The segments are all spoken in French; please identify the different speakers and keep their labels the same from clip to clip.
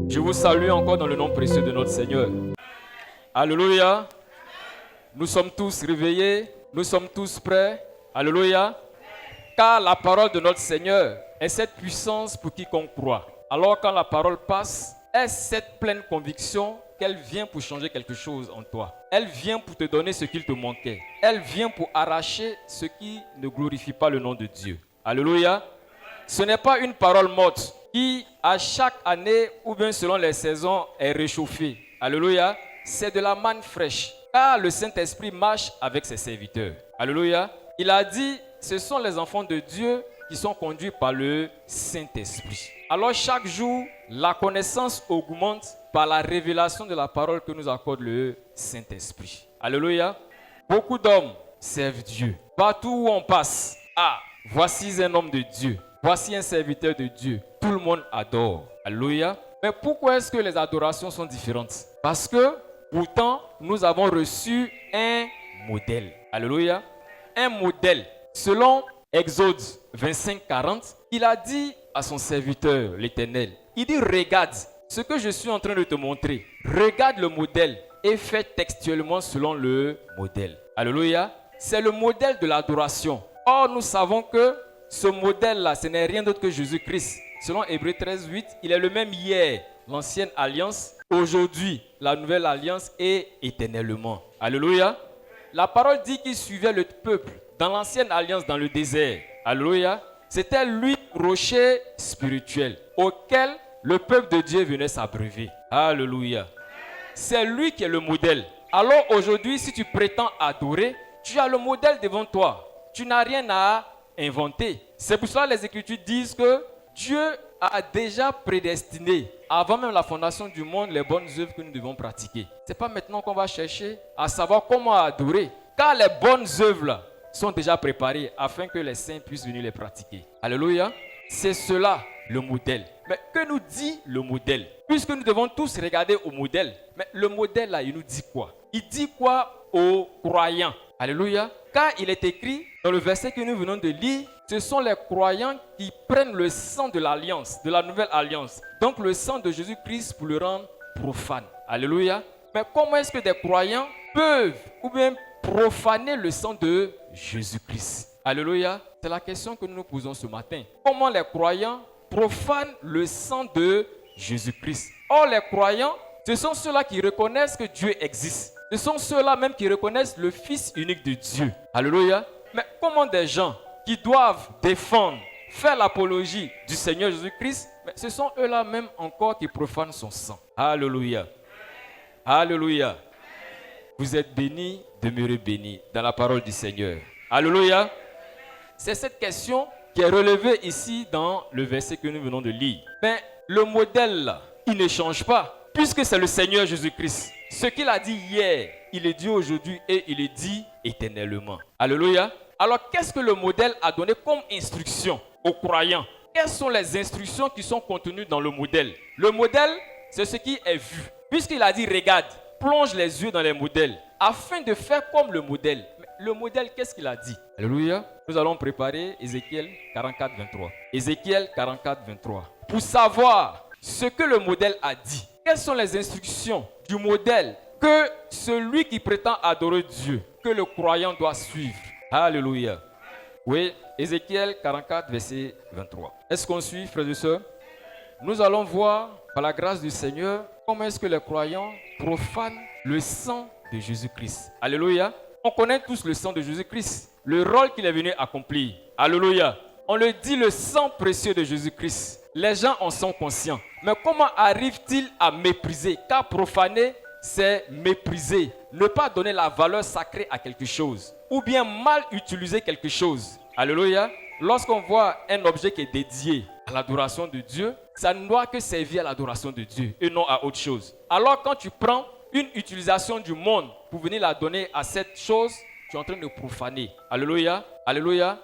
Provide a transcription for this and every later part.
Speaker 1: Je vous salue encore dans le nom précieux de notre Seigneur. Alléluia. Nous sommes tous réveillés, nous sommes tous prêts. Alléluia. Car la parole de notre Seigneur est cette puissance pour quiconque croit. Alors quand la parole passe, est cette pleine conviction qu'elle vient pour changer quelque chose en toi. Elle vient pour te donner ce qu'il te manquait. Elle vient pour arracher ce qui ne glorifie pas le nom de Dieu. Alléluia. Ce n'est pas une parole morte qui, à chaque année ou bien selon les saisons, est réchauffée. Alléluia. C'est de la manne fraîche. Car le Saint-Esprit marche avec ses serviteurs. Alléluia. Il a dit, ce sont les enfants de Dieu qui sont conduits par le Saint-Esprit. Alors chaque jour, la connaissance augmente par la révélation de la parole que nous accorde le Saint-Esprit. Alléluia. Beaucoup d'hommes servent Dieu. Partout où on passe, voici un homme de Dieu. Voici un serviteur de Dieu. Tout le monde adore. Alléluia. Mais pourquoi est-ce que les adorations sont différentes? Parce que pourtant, nous avons reçu un modèle. Alléluia. Un modèle. Selon Exode 25-40, il a dit à son serviteur, l'Éternel, il dit, regarde ce que je suis en train de te montrer. Regarde le modèle et fais textuellement selon le modèle. Alléluia. C'est le modèle de l'adoration. Or, nous savons que ce modèle-là, ce n'est rien d'autre que Jésus-Christ. Selon Hébreux 13-8, il est le même hier, l'ancienne alliance, aujourd'hui, la nouvelle alliance et éternellement. Alléluia. La parole dit qu'il suivait le peuple dans l'ancienne alliance dans le désert. Alléluia. C'était lui, rocher spirituel, auquel le peuple de Dieu venait s'abreuver. Alléluia. C'est lui qui est le modèle. Alors aujourd'hui, si tu prétends adorer, tu as le modèle devant toi. Tu n'as rien à inventer. C'est pour cela que les Écritures disent que Dieu a déjà prédestiné, avant même la fondation du monde, les bonnes œuvres que nous devons pratiquer. Ce n'est pas maintenant qu'on va chercher à savoir comment adorer. Car les bonnes œuvres là, sont déjà préparées afin que les saints puissent venir les pratiquer. Alléluia. C'est cela le modèle. Mais que nous dit le modèle? Puisque nous devons tous regarder au modèle. Mais le modèle là, il nous dit quoi? Il dit quoi aux croyants? Alléluia. Car il est écrit dans le verset que nous venons de lire, ce sont les croyants qui prennent le sang de l'alliance, de la nouvelle alliance. Donc le sang de Jésus-Christ pour le rendre profane. Alléluia. Mais comment est-ce que des croyants peuvent ou bien profaner le sang de Jésus-Christ? Alléluia. C'est la question que nous nous posons ce matin. Comment les croyants profanent le sang de Jésus-Christ? Or les croyants, ce sont ceux-là qui reconnaissent que Dieu existe. Ce sont ceux-là même qui reconnaissent le Fils unique de Dieu. Alléluia. Mais comment des gens qui doivent défendre, faire l'apologie du Seigneur Jésus-Christ, mais ce sont eux-là même encore qui profanent son sang. Alléluia. Alléluia. Vous êtes bénis, demeurez bénis dans la parole du Seigneur. Alléluia. C'est cette question qui est relevée ici dans le verset que nous venons de lire. Mais le modèle là, il ne change pas, puisque c'est le Seigneur Jésus-Christ. Ce qu'il a dit hier, il est dit aujourd'hui et il est dit éternellement. Alléluia. Alors, qu'est-ce que le modèle a donné comme instruction aux croyants? Quelles sont les instructions qui sont contenues dans le modèle? Le modèle, c'est ce qui est vu. Puisqu'il a dit, regarde, plonge les yeux dans les modèles, afin de faire comme le modèle. Mais le modèle, qu'est-ce qu'il a dit? Alléluia. Nous allons préparer Ézéchiel 44-23. Ézéchiel 44-23. Pour savoir ce que le modèle a dit, quelles sont les instructions du modèle que celui qui prétend adorer Dieu, que le croyant doit suivre? Alléluia. Oui, Ézéchiel 44, verset 23. Est-ce qu'on suit, frères et sœurs? Nous allons voir, par la grâce du Seigneur, comment est-ce que les croyants profanent le sang de Jésus-Christ. Alléluia. On connaît tous le sang de Jésus-Christ, le rôle qu'il est venu accomplir. Alléluia. On le dit, le sang précieux de Jésus-Christ. Les gens en sont conscients. Mais comment arrivent-ils à mépriser? Car profaner, c'est mépriser. Ne pas donner la valeur sacrée à quelque chose. Ou bien mal utiliser quelque chose. Alléluia. Lorsqu'on voit un objet qui est dédié à l'adoration de Dieu, ça ne doit que servir à l'adoration de Dieu et non à autre chose. Alors quand tu prends une utilisation du monde pour venir la donner à cette chose, tu es en train de profaner. Alléluia. Alléluia.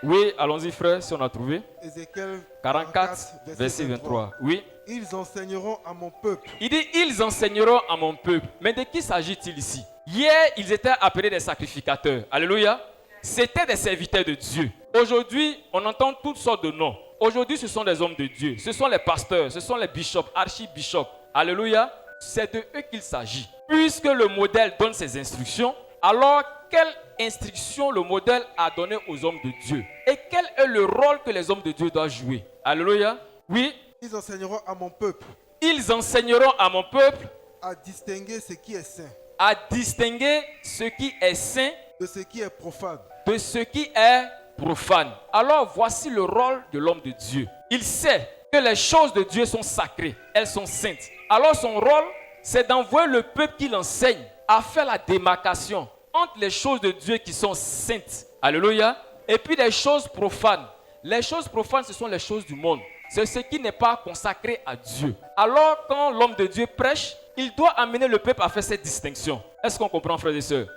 Speaker 1: Oui, allons-y frère, si on a trouvé.
Speaker 2: Ézéchiel
Speaker 1: 44, verset 23. Oui.
Speaker 2: Ils enseigneront à mon peuple.
Speaker 1: Il dit, ils enseigneront à mon peuple. Mais de qui s'agit-il ici? Hier, ils étaient appelés des sacrificateurs. Alléluia. C'était des serviteurs de Dieu. Aujourd'hui, on entend toutes sortes de noms. Aujourd'hui, ce sont des hommes de Dieu. Ce sont les pasteurs, ce sont les bishops, archibishops. Alléluia. C'est de eux qu'il s'agit. Puisque le modèle donne ses instructions, alors quelle instruction le modèle a donné aux hommes de Dieu? Et quel est le rôle que les hommes de Dieu doivent jouer? Alléluia. Oui.
Speaker 2: Ils enseigneront à mon peuple
Speaker 1: Ils enseigneront à mon peuple
Speaker 2: à distinguer ce qui est saint
Speaker 1: à distinguer ce qui est saint
Speaker 2: de ce qui est profane.
Speaker 1: de ce qui est profane. Alors voici le rôle de l'homme de Dieu. Il sait que les choses de Dieu sont sacrées, elles sont saintes. Alors son rôle, c'est d'envoyer le peuple qui l'enseigne à faire la démarcation entre les choses de Dieu qui sont saintes. Alléluia. Et puis les choses profanes. Les choses profanes, ce sont les choses du monde. C'est ce qui n'est pas consacré à Dieu. Alors quand l'homme de Dieu prêche, il doit amener le peuple à faire cette distinction. Est-ce qu'on comprend, frères et sœurs?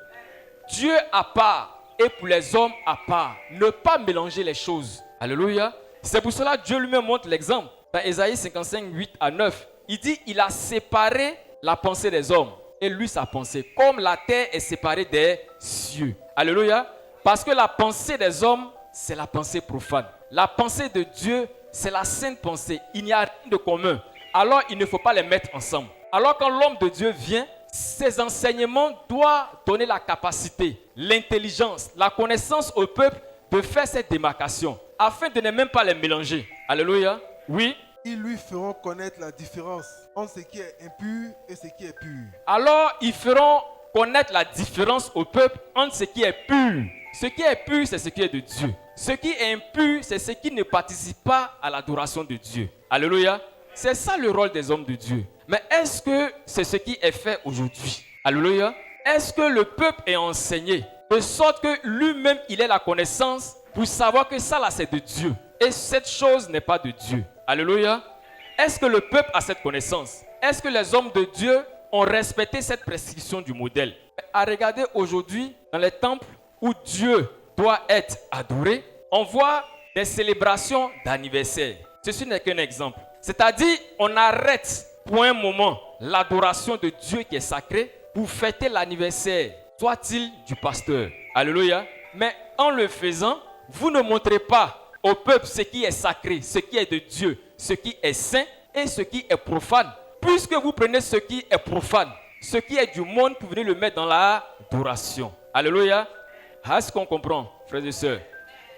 Speaker 1: Dieu à part et pour les hommes à part. Ne pas mélanger les choses. Alléluia. C'est pour cela que Dieu lui-même montre l'exemple. Dans Ésaïe 55, 8 à 9, il dit, il a séparé la pensée des hommes et lui sa pensée, comme la terre est séparée des cieux. Alléluia. Parce que la pensée des hommes, c'est la pensée profane. La pensée de Dieu, c'est la sainte pensée. Il n'y a rien de commun. Alors, il ne faut pas les mettre ensemble. Alors, quand l'homme de Dieu vient, ses enseignements doivent donner la capacité, l'intelligence, la connaissance au peuple de faire cette démarcation, afin de ne même pas les mélanger. Alléluia. Oui.
Speaker 2: Ils lui feront connaître la différence entre ce qui est impur et ce qui est pur.
Speaker 1: Alors, ils feront connaître la différence au peuple entre ce qui est pur. Ce qui est pur, c'est ce qui est de Dieu. Ce qui est impur, c'est ce qui ne participe pas à l'adoration de Dieu. Alléluia. C'est ça le rôle des hommes de Dieu. Mais est-ce que c'est ce qui est fait aujourd'hui? Alléluia. Est-ce que le peuple est enseigné de sorte que lui-même, il ait la connaissance pour savoir que ça là, c'est de Dieu. Et cette chose n'est pas de Dieu. Alléluia. Est-ce que le peuple a cette connaissance? Est-ce que les hommes de Dieu ont respecté cette prescription du modèle? À regarder aujourd'hui, dans les temples où Dieu doit être adoré, on voit des célébrations d'anniversaire. Ceci n'est qu'un exemple. C'est-à-dire, on arrête pour un moment l'adoration de Dieu qui est sacré pour fêter l'anniversaire, soit-il du pasteur. Alléluia. Mais en le faisant, vous ne montrez pas au peuple ce qui est sacré, ce qui est de Dieu, ce qui est saint et ce qui est profane. Puisque vous prenez ce qui est profane, ce qui est du monde, pour venir le mettre dans l'adoration. Alléluia. Est-ce qu'on comprend, frères et sœurs?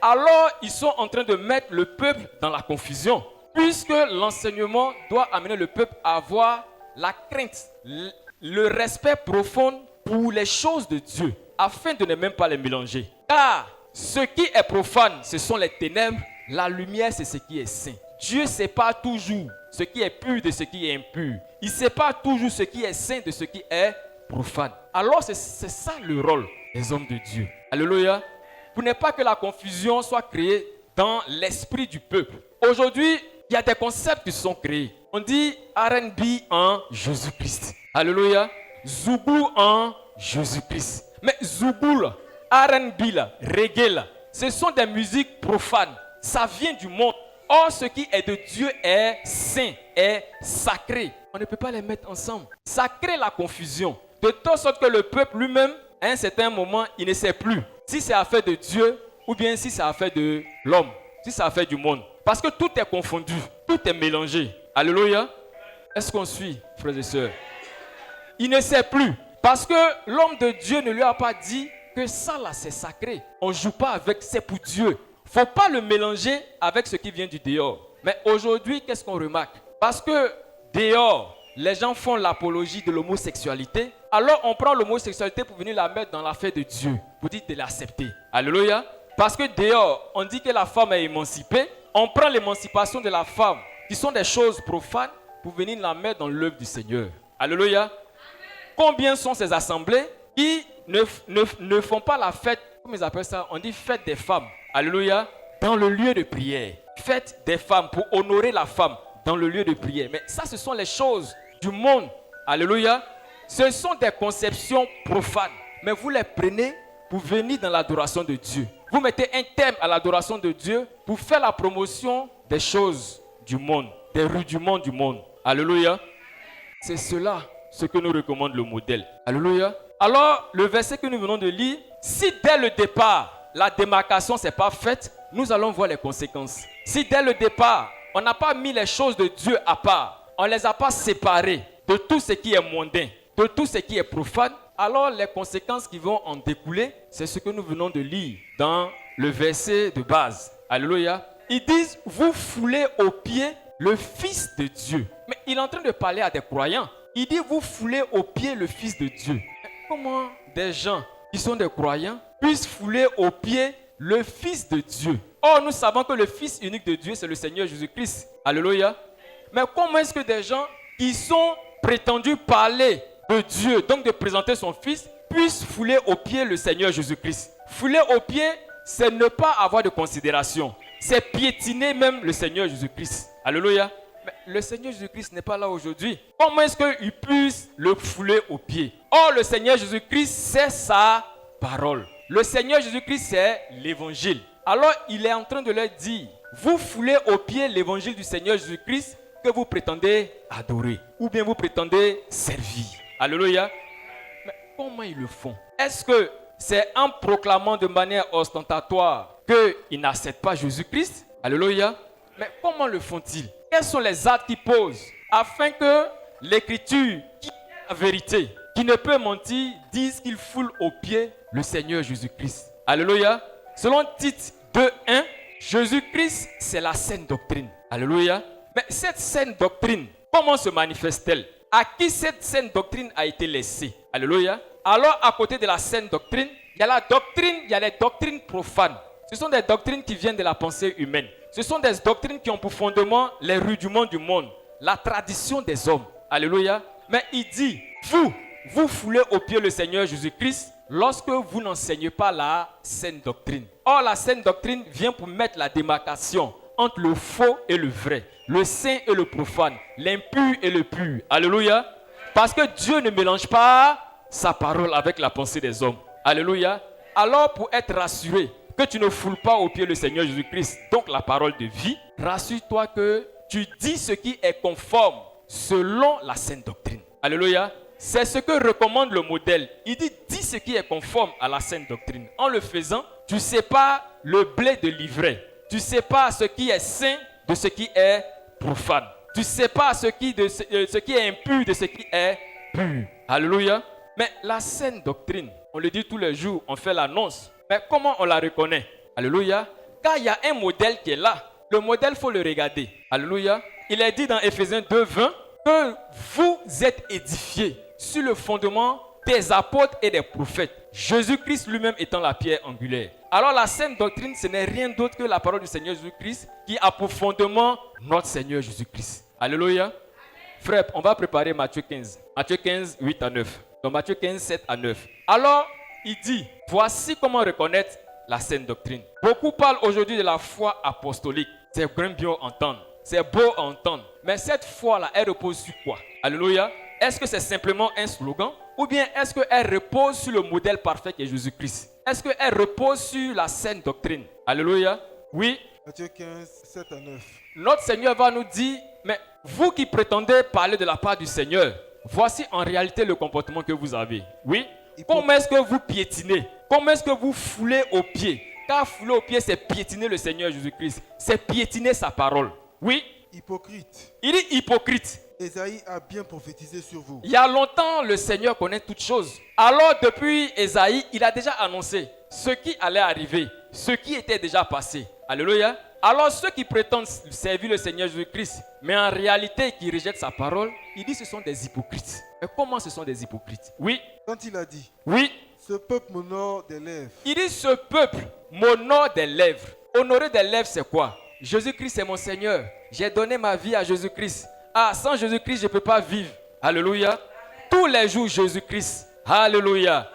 Speaker 1: Alors, ils sont en train de mettre le peuple dans la confusion. Puisque l'enseignement doit amener le peuple à avoir la crainte, le respect profond pour les choses de Dieu, afin de ne même pas les mélanger. Car ce qui est profane, ce sont les ténèbres, la lumière, c'est ce qui est saint. Dieu sépare toujours ce qui est pur de ce qui est impur. Il sépare toujours ce qui est saint de ce qui est profane. Alors c'est ça le rôle des hommes de Dieu. Alléluia. Pour ne pas que la confusion soit créée dans l'esprit du peuple. Aujourd'hui, il y a des concepts qui sont créés. On dit R&B en Jésus-Christ. Alléluia. Zougou en Jésus-Christ. Mais Zougou, R&B, reggae, ce sont des musiques profanes. Ça vient du monde. Or, ce qui est de Dieu est saint, est sacré. On ne peut pas les mettre ensemble. Ça crée la confusion. De telle sorte que le peuple lui-même, à un certain moment, il ne sait plus si c'est affaire de Dieu ou bien si c'est affaire de l'homme, si c'est affaire du monde. Parce que tout est confondu, tout est mélangé. Alléluia. Est-ce qu'on suit, frères et sœurs? Il ne sait plus. Parce que l'homme de Dieu ne lui a pas dit que ça là c'est sacré. On ne joue pas avec, c'est pour Dieu. Il ne faut pas le mélanger avec ce qui vient du dehors. Mais aujourd'hui, qu'est-ce qu'on remarque? Parce que dehors, les gens font l'apologie de l'homosexualité. Alors on prend l'homosexualité pour venir la mettre dans l'affaire de Dieu, pour dire de l'accepter. Alléluia. Parce que dehors, on dit que la femme est émancipée. On prend l'émancipation de la femme, qui sont des choses profanes, pour venir la mettre dans l'œuvre du Seigneur. Alléluia. Amen. Combien sont ces assemblées qui ne font pas la fête, comment ils appellent ça? On dit fête des femmes. Alléluia. Dans le lieu de prière. Fête des femmes pour honorer la femme dans le lieu de prière. Mais ça, ce sont les choses du monde. Alléluia. Ce sont des conceptions profanes. Mais vous les prenez pour venir dans l'adoration de Dieu. Vous mettez un thème à l'adoration de Dieu pour faire la promotion des choses du monde, des rudiments du monde. Alléluia. C'est cela ce que nous recommande le modèle. Alléluia. Alors, le verset que nous venons de lire, si dès le départ, la démarcation n'est pas faite, nous allons voir les conséquences. Si dès le départ, on n'a pas mis les choses de Dieu à part, on ne les a pas séparées de tout ce qui est mondain, de tout ce qui est profane, alors les conséquences qui vont en découler, c'est ce que nous venons de lire dans le verset de base. Alléluia. Ils disent, vous foulez aux pieds le Fils de Dieu. Mais il est en train de parler à des croyants. Il dit, vous foulez aux pieds le Fils de Dieu. Mais comment des gens qui sont des croyants puissent fouler aux pieds le Fils de Dieu? Or, nous savons que le Fils unique de Dieu, c'est le Seigneur Jésus-Christ. Alléluia. Mais comment est-ce que des gens qui sont prétendus parler de Dieu, donc de présenter son Fils, puissent fouler aux pieds le Seigneur Jésus-Christ? Fouler aux pieds, c'est ne pas avoir de considération. C'est piétiner même le Seigneur Jésus-Christ. Alléluia. Mais le Seigneur Jésus-Christ n'est pas là aujourd'hui. Comment est-ce qu'ils puissent le fouler aux pieds? Or, le Seigneur Jésus-Christ, c'est sa parole. Le Seigneur Jésus-Christ, c'est l'évangile. Alors, il est en train de leur dire, vous foulez aux pieds l'évangile du Seigneur Jésus-Christ que vous prétendez adorer ou bien vous prétendez servir. Alléluia. Mais comment ils le font? Est-ce que c'est en proclamant de manière ostentatoire qu'ils n'acceptent pas Jésus-Christ? Alléluia. Mais comment le font-ils? Quels sont les actes qu'ils posent afin que l'Écriture, qui est la vérité, qui ne peut mentir, dise qu'ils foulent aux pieds le Seigneur Jésus-Christ? Alléluia. Selon Tite 2:1, Jésus-Christ, c'est la saine doctrine. Alléluia. Mais cette saine doctrine, comment se manifeste-t-elle? À qui cette saine doctrine a été laissée? Alléluia. Alors, à côté de la saine doctrine, il y a la doctrine, il y a les doctrines profanes. Ce sont des doctrines qui viennent de la pensée humaine. Ce sont des doctrines qui ont pour fondement les rudiments du monde, la tradition des hommes. Alléluia. Mais il dit, vous foulez aux pieds le Seigneur Jésus-Christ lorsque vous n'enseignez pas la saine doctrine. Or, la saine doctrine vient pour mettre la démarcation entre le faux et le vrai, le saint et le profane, l'impur et le pur. Alléluia. Parce que Dieu ne mélange pas sa parole avec la pensée des hommes. Alléluia. Alors, pour être rassuré que tu ne foules pas aux pieds le Seigneur Jésus-Christ, donc la parole de vie, rassure-toi que tu dis ce qui est conforme selon la saine doctrine. Alléluia. C'est ce que recommande le modèle. Il dit, dis ce qui est conforme à la saine doctrine. En le faisant, tu sépares le blé de l'ivraie. Tu sépares ce qui est saint de ce qui est profane. Tu sépares ce qui est impur de ce qui est pur. Alléluia. Mais la saine doctrine, on le dit tous les jours, on fait l'annonce. Mais comment on la reconnaît? Alléluia. Car il y a un modèle qui est là. Le modèle, il faut le regarder. Alléluia. Il est dit dans Éphésiens 2:20 que vous êtes édifiés sur le fondement des apôtres et des prophètes, Jésus-Christ lui-même étant la pierre angulaire. Alors la saine doctrine, ce n'est rien d'autre que la parole du Seigneur Jésus-Christ qui a pour fondement notre Seigneur Jésus-Christ. Alléluia. Frère, on va préparer Matthieu 15. Matthieu 15, 8 à 9. Donc Matthieu 15, 7 à 9. Alors, il dit, voici comment reconnaître la saine doctrine. Beaucoup parlent aujourd'hui de la foi apostolique. C'est bien entendre. C'est beau à entendre. Mais cette foi-là, elle repose sur quoi? Alléluia. Est-ce que c'est simplement un slogan? Ou bien est-ce qu'elle repose sur le modèle parfait qui est Jésus-Christ? Est-ce qu'elle repose sur la saine doctrine? Alléluia. Oui.
Speaker 2: Matthieu 15, 7 à 9.
Speaker 1: Notre Seigneur va nous dire, mais vous qui prétendez parler de la part du Seigneur, voici en réalité le comportement que vous avez. Oui. Comment est-ce que vous piétinez? Comment est-ce que vous foulez aux pieds? Car fouler aux pieds, c'est piétiner le Seigneur Jésus-Christ. C'est piétiner sa parole. Oui.
Speaker 2: Hypocrite.
Speaker 1: Il est hypocrite.
Speaker 2: Ésaïe a bien prophétisé sur vous.
Speaker 1: Il y a longtemps, le Seigneur connaît toutes choses. Alors, depuis Ésaïe, il a déjà annoncé ce qui allait arriver, ce qui était déjà passé. Alléluia. Alors, ceux qui prétendent servir le Seigneur Jésus-Christ, mais en réalité qui rejettent sa parole, il dit que ce sont des hypocrites. Et comment ce sont des hypocrites? Oui.
Speaker 2: Quand il a dit,
Speaker 1: oui.
Speaker 2: Ce peuple m'honore des lèvres.
Speaker 1: Il dit, ce peuple m'honore des lèvres. Honorer des lèvres, c'est quoi? Jésus-Christ est mon Seigneur. J'ai donné ma vie à Jésus-Christ. Ah, sans Jésus-Christ, je ne peux pas vivre. Alléluia. Amen. Tous les jours, Jésus-Christ. Alléluia. Amen.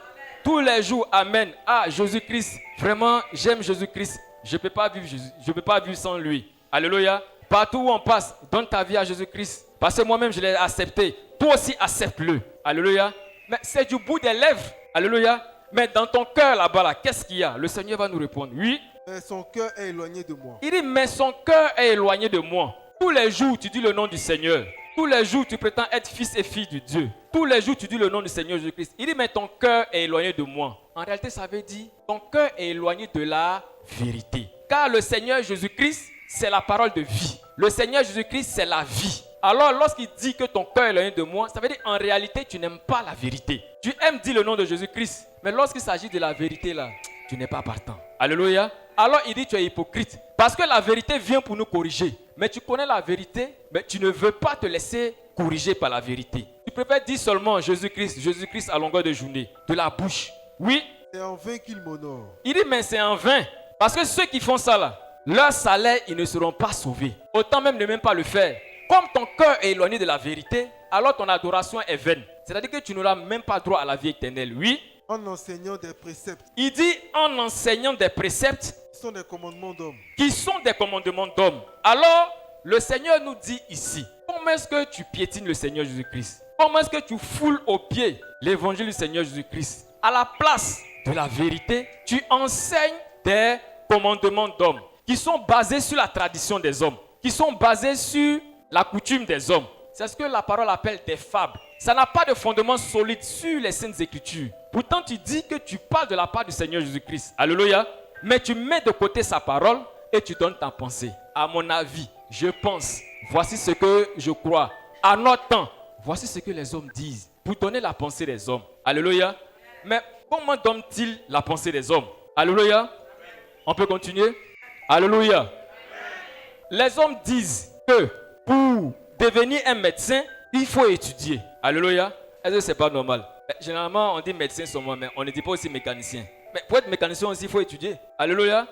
Speaker 1: Tous les jours, Amen. Ah, Jésus-Christ. Vraiment, j'aime Jésus-Christ. Je ne peux pas vivre, je peux pas vivre sans lui. Alléluia. Partout où on passe, donne ta vie à Jésus-Christ. Parce que moi-même, je l'ai accepté. Toi aussi, accepte-le. Alléluia. Mais c'est du bout des lèvres. Alléluia. Mais dans ton cœur là-bas, là, qu'est-ce qu'il y a? Le Seigneur va nous répondre. Oui.
Speaker 2: Mais son cœur est éloigné de moi.
Speaker 1: Il dit, mais son cœur est éloigné de moi. Tous les jours, tu dis le nom du Seigneur. Tous les jours, tu prétends être fils et fille de Dieu. Tous les jours, tu dis le nom du Seigneur Jésus-Christ. Il dit, mais ton cœur est éloigné de moi. En réalité, ça veut dire, ton cœur est éloigné de la vérité. Car le Seigneur Jésus-Christ, c'est la parole de vie. Le Seigneur Jésus-Christ, c'est la vie. Alors, lorsqu'il dit que ton cœur est éloigné de moi, ça veut dire en réalité, tu n'aimes pas la vérité. Tu aimes dire le nom de Jésus-Christ, mais lorsqu'il s'agit de la vérité, là, tu n'es pas partant. Alléluia. Alors, il dit tu es hypocrite. Parce que la vérité vient pour nous corriger. Mais tu connais la vérité, mais tu ne veux pas te laisser corriger par la vérité. Tu préfères dire seulement Jésus-Christ, Jésus-Christ à longueur de journée, de la bouche. Oui.
Speaker 2: C'est en vain qu'ils m'honorent.
Speaker 1: Il dit, mais c'est en vain. Parce que ceux qui font ça là, leur salaire, ils ne seront pas sauvés. Autant ne même pas le faire. Comme ton cœur est éloigné de la vérité, alors ton adoration est vaine. C'est-à-dire que tu n'auras même pas droit à la vie éternelle. Oui.
Speaker 2: En enseignant des préceptes.
Speaker 1: Il dit en enseignant des préceptes.
Speaker 2: Qui sont des commandements d'hommes.
Speaker 1: Qui sont des commandements d'hommes. Alors, le Seigneur nous dit ici, comment est-ce que tu piétines le Seigneur Jésus-Christ? Comment est-ce que tu foules aux pieds l'évangile du Seigneur Jésus-Christ? À la place de la vérité, tu enseignes des commandements d'hommes qui sont basés sur la tradition des hommes, qui sont basés sur la coutume des hommes. C'est ce que la parole appelle des fables. Ça n'a pas de fondement solide sur les Saintes Écritures. Pourtant, tu dis que tu parles de la part du Seigneur Jésus-Christ. Alléluia. Mais tu mets de côté sa parole et tu donnes ta pensée. À mon avis, je pense, voici ce que je crois. À notre temps, voici ce que les hommes disent. Pour donner la pensée des hommes. Alléluia. Mais comment donne-t-il la pensée des hommes? Alléluia. On peut continuer? Alléluia. Les hommes disent que pour devenir un médecin, il faut étudier. Alléluia. Est-ce que ce n'est pas normal? Généralement, on dit médecin seulement, mais on ne dit pas aussi mécanicien. Mais pour être mécanicien aussi, il faut étudier. Alléluia.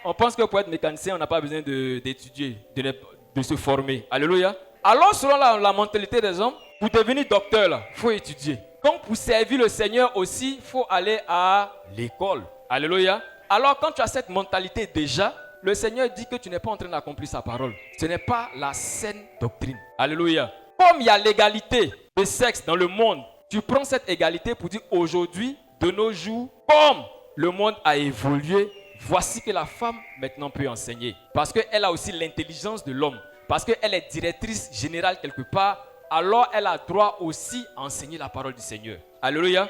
Speaker 1: On pense que pour être mécanicien, on n'a pas besoin d'étudier, de se former. Alléluia. Alors, selon la mentalité des hommes, pour devenir docteur, il faut étudier. Donc, pour servir le Seigneur aussi, il faut aller à l'école. Alléluia. Alors, quand tu as cette mentalité déjà, le Seigneur dit que tu n'es pas en train d'accomplir sa parole. Ce n'est pas la saine doctrine. Alléluia. Comme il y a l'égalité de sexe dans le monde, tu prends cette égalité pour dire aujourd'hui, de nos jours, comme le monde a évolué, voici que la femme maintenant peut enseigner. Parce qu'elle a aussi l'intelligence de l'homme. Parce qu'elle est directrice générale quelque part. Alors elle a droit aussi à enseigner la parole du Seigneur. Alléluia.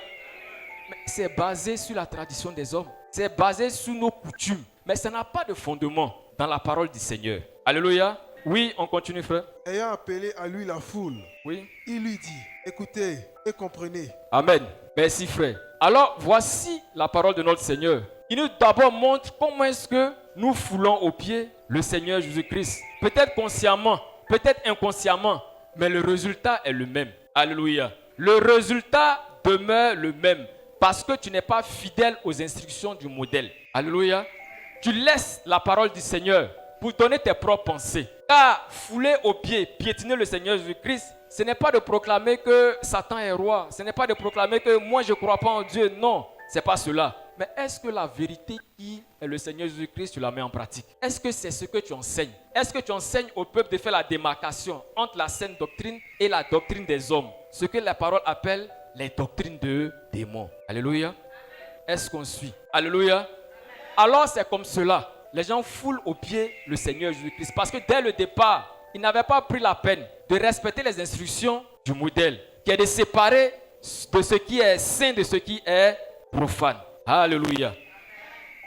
Speaker 1: Mais c'est basé sur la tradition des hommes. C'est basé sur nos coutumes. Mais ça n'a pas de fondement dans la parole du Seigneur. Alléluia. Oui, on continue, frère.
Speaker 2: Ayant appelé à lui la foule,
Speaker 1: oui,
Speaker 2: il lui dit, écoutez et comprenez.
Speaker 1: Amen. Merci, frère. Alors, voici la parole de notre Seigneur. Il nous d'abord montre comment est-ce que nous foulons aux pieds le Seigneur Jésus-Christ. Peut-être consciemment, peut-être inconsciemment, mais le résultat est le même. Alléluia. Le résultat demeure le même parce que tu n'es pas fidèle aux instructions du modèle. Alléluia. Tu laisses la parole du Seigneur pour donner tes propres pensées. Car fouler aux pieds, piétiner le Seigneur Jésus-Christ, ce n'est pas de proclamer que Satan est roi. Ce n'est pas de proclamer que moi je ne crois pas en Dieu. Non, ce n'est pas cela. Mais est-ce que la vérité qui est le Seigneur Jésus-Christ, tu la mets en pratique? Est-ce que c'est ce que tu enseignes? Est-ce que tu enseignes au peuple de faire la démarcation entre la saine doctrine et la doctrine des hommes? Ce que la parole appelle les doctrines de démons. Alléluia. Est-ce qu'on suit? Alléluia. Alors c'est comme cela. Les gens foulent aux pieds le Seigneur Jésus-Christ. Parce que dès le départ, ils n'avaient pas pris la peine de respecter les instructions du modèle, qui est de séparer de ce qui est saint de ce qui est profane. Alléluia.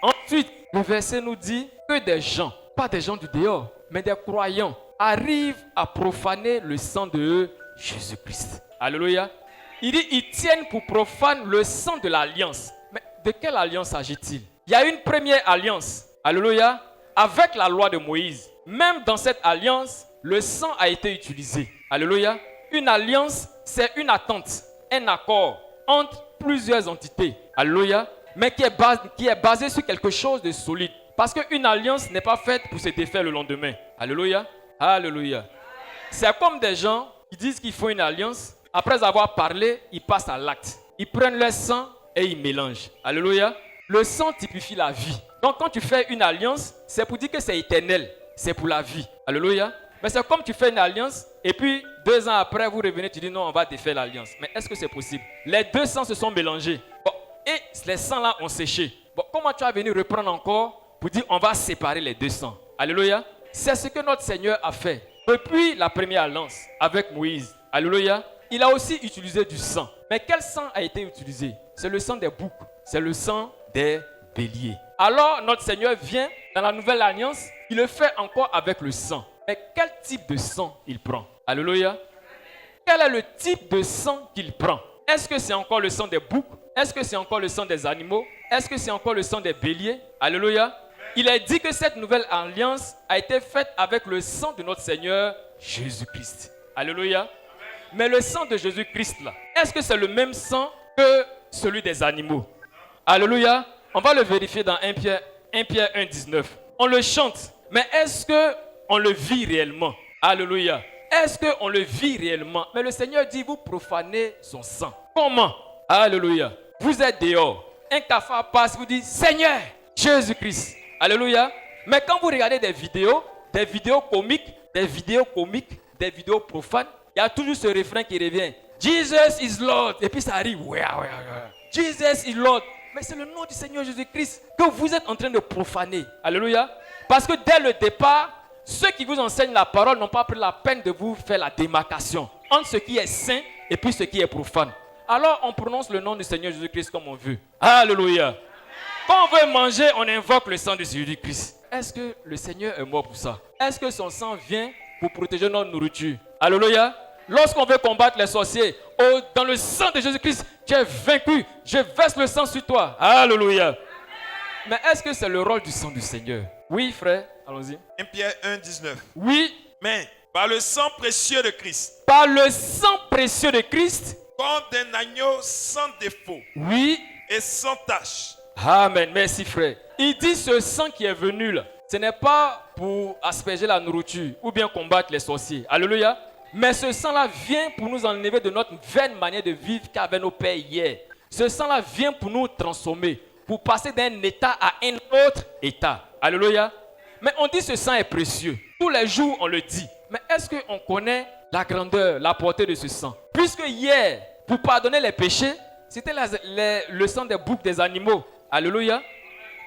Speaker 1: Ensuite, le verset nous dit que des gens, pas des gens du dehors, mais des croyants, arrivent à profaner le sang de Jésus-Christ. Alléluia. Il dit, ils tiennent pour profane le sang de l'alliance. Mais de quelle alliance s'agit-il? Il y a une première alliance. Alléluia. Avec la loi de Moïse. Même dans cette alliance, le sang a été utilisé. Alléluia. Une alliance, c'est une attente, un accord entre plusieurs entités. Alléluia. Mais qui est basé sur quelque chose de solide. Parce qu'une alliance n'est pas faite pour se défaire le lendemain. Alléluia. Alléluia. C'est comme des gens qui disent qu'ils font une alliance. Après avoir parlé, ils passent à l'acte. Ils prennent leur sang et ils mélangent. Alléluia. Le sang typifie la vie. Donc quand tu fais une alliance, c'est pour dire que c'est éternel. C'est pour la vie. Alléluia. Mais c'est comme tu fais une alliance et puis 2 ans après, vous revenez, tu dis non, on va défaire l'alliance. Mais est-ce que c'est possible? Les 2 sangs se sont mélangés. Bon, et les sangs là ont séché. Bon, comment tu vas venir reprendre encore pour dire on va séparer les 2 sangs? Alléluia. C'est ce que notre Seigneur a fait. Depuis la première alliance avec Moïse. Alléluia. Il a aussi utilisé du sang. Mais quel sang a été utilisé? C'est le sang des boucs. C'est le sang des béliers. Alors notre Seigneur vient dans la nouvelle alliance, il le fait encore avec le sang. Mais quel type de sang il prend? Alléluia. Quel est le type de sang qu'il prend? Est-ce que c'est encore le sang des boucs? Est-ce que c'est encore le sang des animaux? Est-ce que c'est encore le sang des béliers? Alléluia. Il est dit que cette nouvelle alliance a été faite avec le sang de notre Seigneur Jésus-Christ. Alléluia. Mais le sang de Jésus-Christ là, est-ce que c'est le même sang que celui des animaux? Alléluia. On va le vérifier dans 1 Pierre 1,19. On le chante, mais est-ce qu'on le vit réellement? Alléluia. Est-ce qu'on le vit réellement? Mais le Seigneur dit, vous profanez son sang. Comment? Alléluia. Vous êtes dehors. Un cafard passe, vous dit, Seigneur Jésus-Christ. Alléluia. Mais quand vous regardez des vidéos comiques, des vidéos profanes, il y a toujours ce refrain qui revient. Jesus is Lord. Et puis ça arrive. Jesus is Lord. Mais c'est le nom du Seigneur Jésus-Christ que vous êtes en train de profaner. Alléluia. Parce que dès le départ, ceux qui vous enseignent la parole n'ont pas pris la peine de vous faire la démarcation entre ce qui est saint et puis ce qui est profane. Alors on prononce le nom du Seigneur Jésus-Christ comme on veut. Alléluia. Quand on veut manger, on invoque le sang de Jésus-Christ. Est-ce que le Seigneur est mort pour ça? Est-ce que son sang vient pour protéger notre nourriture? Alléluia. Lorsqu'on veut combattre les sorciers, dans le sang de Jésus-Christ, tu es vaincu. Je verse le sang sur toi. Alléluia. Mais est-ce que c'est le rôle du sang du Seigneur? Oui, frère, allons-y.
Speaker 3: 1 Pierre 1,19.
Speaker 1: Oui.
Speaker 3: Mais par le sang précieux de Christ,
Speaker 1: Par le sang précieux de Christ.
Speaker 3: comme d'un agneau sans défaut
Speaker 1: Oui.
Speaker 3: et sans tache.
Speaker 1: Amen. Merci, frère. Il dit ce sang qui est venu là, ce n'est pas pour asperger la nourriture ou bien combattre les sorciers. Alléluia. Mais ce sang-là vient pour nous enlever de notre vaine manière de vivre qu'avaient nos pères hier. Ce sang-là vient pour nous transformer, pour passer d'un état à un autre état. Alléluia. Mais on dit ce sang est précieux. Tous les jours, on le dit. Mais est-ce qu'on connaît la grandeur, la portée de ce sang? Puisque hier, pour pardonner les péchés, c'était le sang des boucs, des animaux. Alléluia.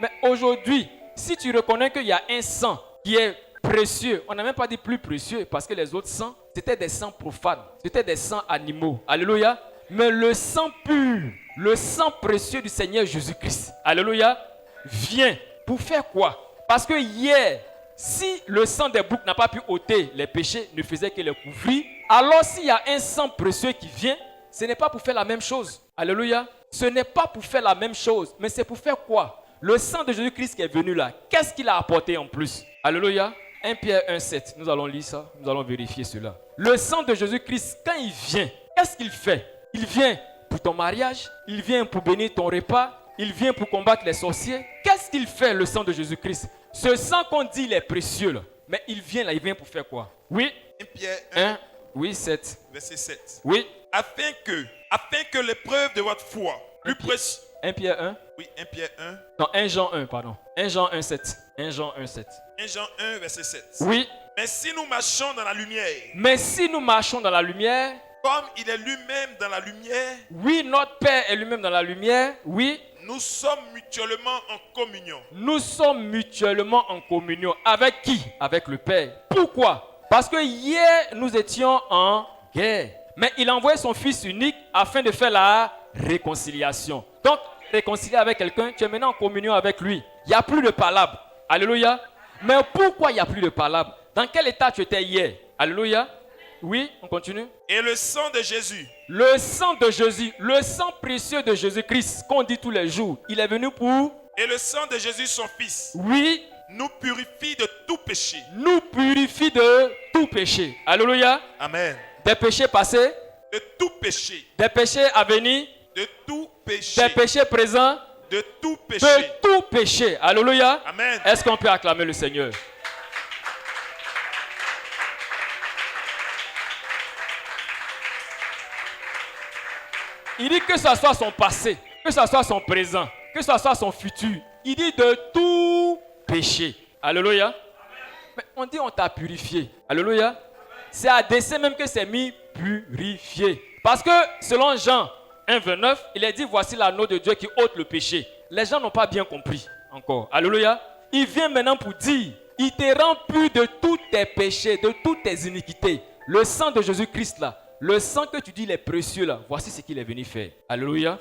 Speaker 1: Mais aujourd'hui, si tu reconnais qu'il y a un sang qui est précieux, on n'a même pas dit plus précieux parce que les autres sangs, c'était des sangs profanes, c'était des sangs animaux. Alléluia. Mais le sang pur, le sang précieux du Seigneur Jésus-Christ, alléluia, vient pour faire quoi? Parce que hier, si le sang des boucs n'a pas pu ôter les péchés, ne faisait que les couvrir, alors s'il y a un sang précieux qui vient, ce n'est pas pour faire la même chose. Alléluia. Ce n'est pas pour faire la même chose, mais c'est pour faire quoi? Le sang de Jésus-Christ qui est venu là, qu'est-ce qu'il a apporté en plus? Alléluia. 1 Pierre 1,7. Nous allons lire ça, nous allons vérifier cela. Le sang de Jésus-Christ, quand il vient, qu'est-ce qu'il fait? Il vient pour ton mariage, il vient pour bénir ton repas, il vient pour combattre les sorciers. Qu'est-ce qu'il fait, le sang de Jésus-Christ? Ce sang qu'on dit, il est précieux là. Mais il vient là, il vient pour faire quoi? Oui.
Speaker 3: 1 Pierre 1,
Speaker 1: oui, 7.
Speaker 3: verset 7.
Speaker 1: Oui.
Speaker 3: Afin que l'épreuve de votre foi, plus précieuse.
Speaker 1: 1 Pierre 1.
Speaker 3: Oui, 1 Pierre 1.
Speaker 1: Non, 1 Jean 1, pardon. 1 Jean 1, 7. 1 Jean 1, 7.
Speaker 3: 1 Jean 1, verset 7.
Speaker 1: Oui.
Speaker 3: Mais si nous marchons dans la lumière,
Speaker 1: Mais si nous marchons dans la lumière,
Speaker 3: comme il est lui-même dans la lumière,
Speaker 1: oui, notre Père est lui-même dans la lumière, oui,
Speaker 3: nous sommes mutuellement en communion.
Speaker 1: nous sommes mutuellement en communion. Avec qui? Avec le Père. Pourquoi? Parce que hier, nous étions en guerre. Mais il a envoyé son Fils unique afin de faire la réconciliation. Donc, réconcilier avec quelqu'un, tu es maintenant en communion avec lui. Il n'y a plus de palabres. Alléluia. Mais pourquoi il n'y a plus de palabres? Dans quel état tu étais hier? Alléluia. Oui, on continue.
Speaker 3: Et le sang de Jésus,
Speaker 1: Le sang de Jésus, le sang précieux de Jésus-Christ, qu'on dit tous les jours, il est venu pour,
Speaker 3: et le sang de Jésus, son Fils,
Speaker 1: oui,
Speaker 3: nous purifie de tout péché.
Speaker 1: nous purifie de tout péché. Alléluia.
Speaker 3: Amen.
Speaker 1: Des péchés passés,
Speaker 3: De tout péché.
Speaker 1: des péchés à venir,
Speaker 3: De tout péché.
Speaker 1: des péchés présents,
Speaker 3: De tout péché.
Speaker 1: de tout péché. Alléluia.
Speaker 3: Amen.
Speaker 1: Est-ce qu'on peut acclamer le Seigneur? Il dit que ce soit son passé, que ce soit son présent, que ce soit son futur. Il dit de tout péché. Alléluia. Mais on dit on t'a purifié. Alléluia. C'est à dessein même que c'est mis purifié. Parce que selon Jean 1,29, il est dit voici l'agneau de Dieu qui ôte le péché. Les gens n'ont pas bien compris encore. Alléluia. Il vient maintenant pour dire, il te rend pur de tous tes péchés, de toutes tes iniquités. Le sang de Jésus-Christ là, le sang que tu dis il est précieux là, voici ce qu'il est venu faire. Alléluia.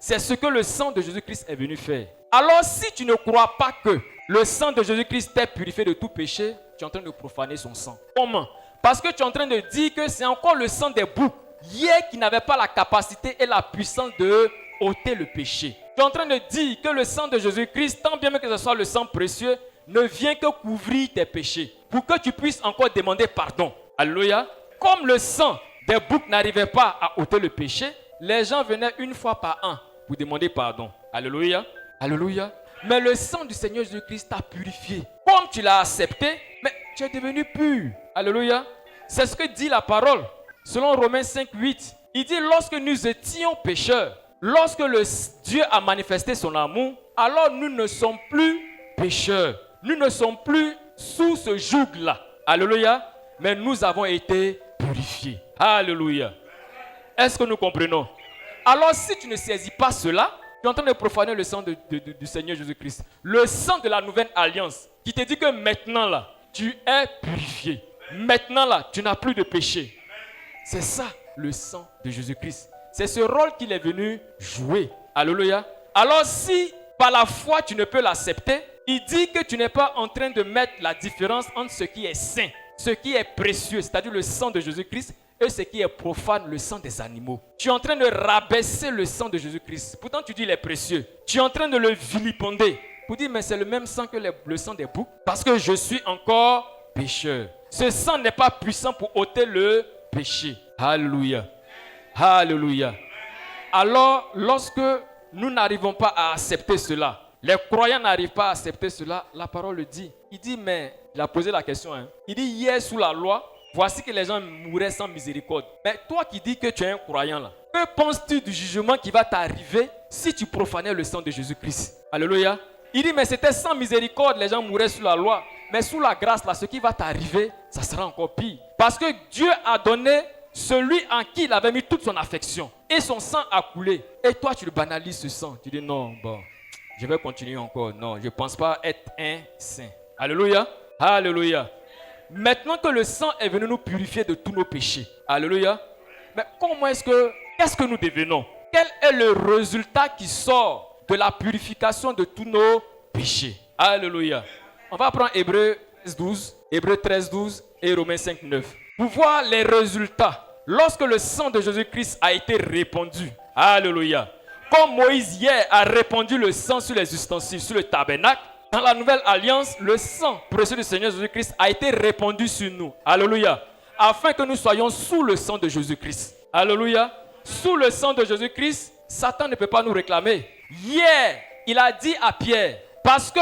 Speaker 1: C'est ce que le sang de Jésus-Christ est venu faire. Alors si tu ne crois pas que le sang de Jésus-Christ t'est purifié de tout péché, tu es en train de profaner son sang. Comment? Parce que tu es en train de dire que c'est encore le sang des boucs hier qui n'avait pas la capacité et la puissance de ôter le péché. Tu es en train de dire que le sang de Jésus-Christ, tant bien que ce soit le sang précieux, ne vient que couvrir tes péchés pour que tu puisses encore demander pardon. Alléluia. Comme le sang des boucs n'arrivait pas à ôter le péché, les gens venaient une fois par an pour demander pardon. Alléluia. Alléluia. Mais le sang du Seigneur Jésus-Christ t'a purifié. Comme tu l'as accepté, mais tu es devenu pur. Alléluia. C'est ce que dit la parole. Selon Romains 5, 8, il dit lorsque nous étions pécheurs, lorsque Dieu a manifesté son amour, alors nous ne sommes plus pécheurs. Nous ne sommes plus sous ce joug-là. Alléluia. Mais nous avons été purifiés. Alléluia. Est-ce que nous comprenons? Alors si tu ne saisis pas cela, tu es en train de profaner le sang du Seigneur Jésus-Christ. Le sang de la nouvelle alliance qui te dit que maintenant là, tu es purifié. Maintenant là, tu n'as plus de péché. C'est ça le sang de Jésus-Christ. C'est ce rôle qu'il est venu jouer. Alléluia. Alors si par la foi tu ne peux l'accepter, il dit que tu n'es pas en train de mettre la différence entre ce qui est saint, ce qui est précieux, c'est-à-dire le sang de Jésus-Christ, et ce qui est profane, le sang des animaux. Tu es en train de rabaisser le sang de Jésus-Christ. Pourtant tu dis il est précieux. Tu es en train de le vilipender pour dire mais c'est le même sang que le sang des boucs parce que je suis encore pécheur. Ce sang n'est pas puissant pour ôter le péché. Alléluia. Alléluia. Alors lorsque nous n'arrivons pas à accepter cela, les croyants n'arrivent pas à accepter cela, la parole le dit. Il dit mais, il a posé la question, il dit hier sous la loi, voici que les gens mouraient sans miséricorde. Mais toi qui dis que tu es un croyant là, que penses-tu du jugement qui va t'arriver si tu profanais le sang de Jésus-Christ? Alléluia. Il dit mais c'était sans miséricorde, les gens mouraient sous la loi. Mais sous la grâce là, ce qui va t'arriver, ça sera encore pire. Parce que Dieu a donné celui en qui il avait mis toute son affection. Et son sang a coulé. Et toi tu le banalises ce sang. Tu dis non, bon, je vais continuer encore. Non, je ne pense pas être un saint. Alléluia. Alléluia. Maintenant que le sang est venu nous purifier de tous nos péchés. Alléluia. Mais qu'est-ce que nous devenons? Quel est le résultat qui sort de la purification de tous nos péchés? Alléluia. On va prendre Hébreux 13, 12 et Romains 5, 9. Pour voir les résultats lorsque le sang de Jésus-Christ a été répandu. Alléluia. Comme Moïse hier a répandu le sang sur les ustensiles, sur le tabernacle, dans la nouvelle alliance, le sang précieux du Seigneur Jésus-Christ a été répandu sur nous. Alléluia. Afin que nous soyons sous le sang de Jésus-Christ. Alléluia. Sous le sang de Jésus-Christ, Satan ne peut pas nous réclamer. Hier, il a dit à Pierre, parce que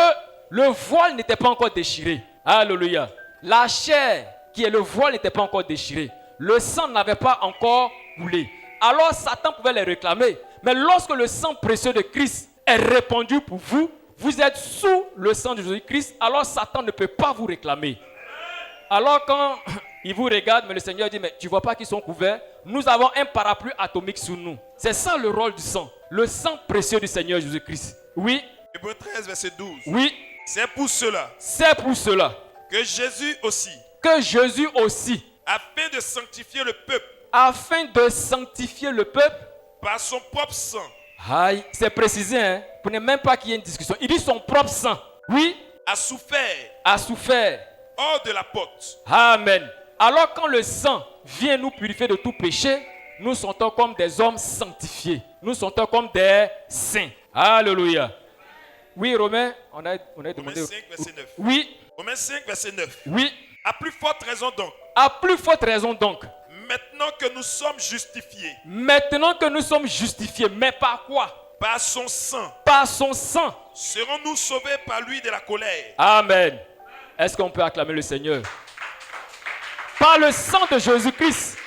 Speaker 1: le voile n'était pas encore déchiré. Alléluia. La chair qui est le voile n'était pas encore déchirée. Le sang n'avait pas encore coulé. Alors Satan pouvait les réclamer. Mais lorsque le sang précieux de Christ est répandu pour vous, vous êtes sous le sang de Jésus-Christ, alors Satan ne peut pas vous réclamer. Alors quand il vous regarde, mais le Seigneur dit, mais tu ne vois pas qu'ils sont couverts? Nous avons un parapluie atomique sur nous. C'est ça le rôle du sang. Le sang précieux du Seigneur Jésus-Christ. Oui.
Speaker 3: Hébreux 13, verset 12.
Speaker 1: Oui.
Speaker 3: C'est pour cela.
Speaker 1: C'est pour cela.
Speaker 3: Que Jésus aussi.
Speaker 1: Que Jésus aussi.
Speaker 3: Afin de sanctifier le peuple.
Speaker 1: Afin de sanctifier le peuple.
Speaker 3: Par son propre sang.
Speaker 1: Aïe, c'est précisé, hein. Vous n'avez même pas qu'il y ait une discussion. Il dit son propre sang. Oui.
Speaker 3: A souffert.
Speaker 1: A souffert.
Speaker 3: Hors de la porte.
Speaker 1: Amen. Alors quand le sang vient nous purifier de tout péché, nous sentons comme des hommes sanctifiés. Nous sentons comme des saints. Alléluia. Oui, Romains, on a demandé.
Speaker 3: Romains 5, verset 9.
Speaker 1: Oui.
Speaker 3: Romains 5, verset 9.
Speaker 1: Oui.
Speaker 3: À plus forte raison donc.
Speaker 1: À plus forte raison donc.
Speaker 3: Maintenant que nous sommes justifiés.
Speaker 1: Maintenant que nous sommes justifiés. Mais par quoi?
Speaker 3: Par son sang.
Speaker 1: Par son sang.
Speaker 3: Serons-nous sauvés par lui de la colère?
Speaker 1: Amen. Est-ce qu'on peut acclamer le Seigneur? Par le sang de Jésus-Christ.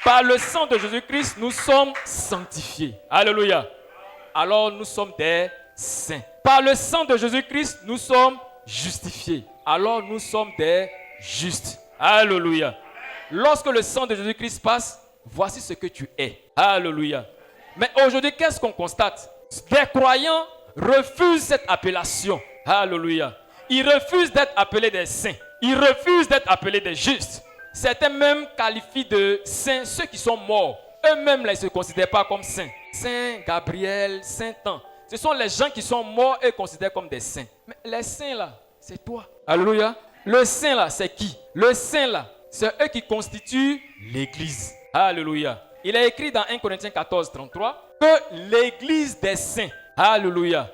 Speaker 1: Par le sang de Jésus-Christ, nous sommes sanctifiés. Alléluia. Alors nous sommes des saints. Par le sang de Jésus-Christ, nous sommes justifiés. Alors nous sommes des justes. Alléluia. Lorsque le sang de Jésus-Christ passe, voici ce que tu es. Alléluia. Mais aujourd'hui, qu'est-ce qu'on constate? Des croyants refusent cette appellation. Alléluia. Ils refusent d'être appelés des saints. Ils refusent d'être appelés des justes. Certains même qualifient de saints ceux qui sont morts. Eux-mêmes, là, ils ne se considèrent pas comme saints. Saint Gabriel, Saint Tan. Ce sont les gens qui sont morts et considérés comme des saints. Mais les saints, là, c'est toi. Alléluia. Le saint, là, c'est qui? Le saint, là, c'est eux qui constituent l'église. Alléluia. Il est écrit dans 1 Corinthiens 14, 33 que l'église des saints. Alléluia.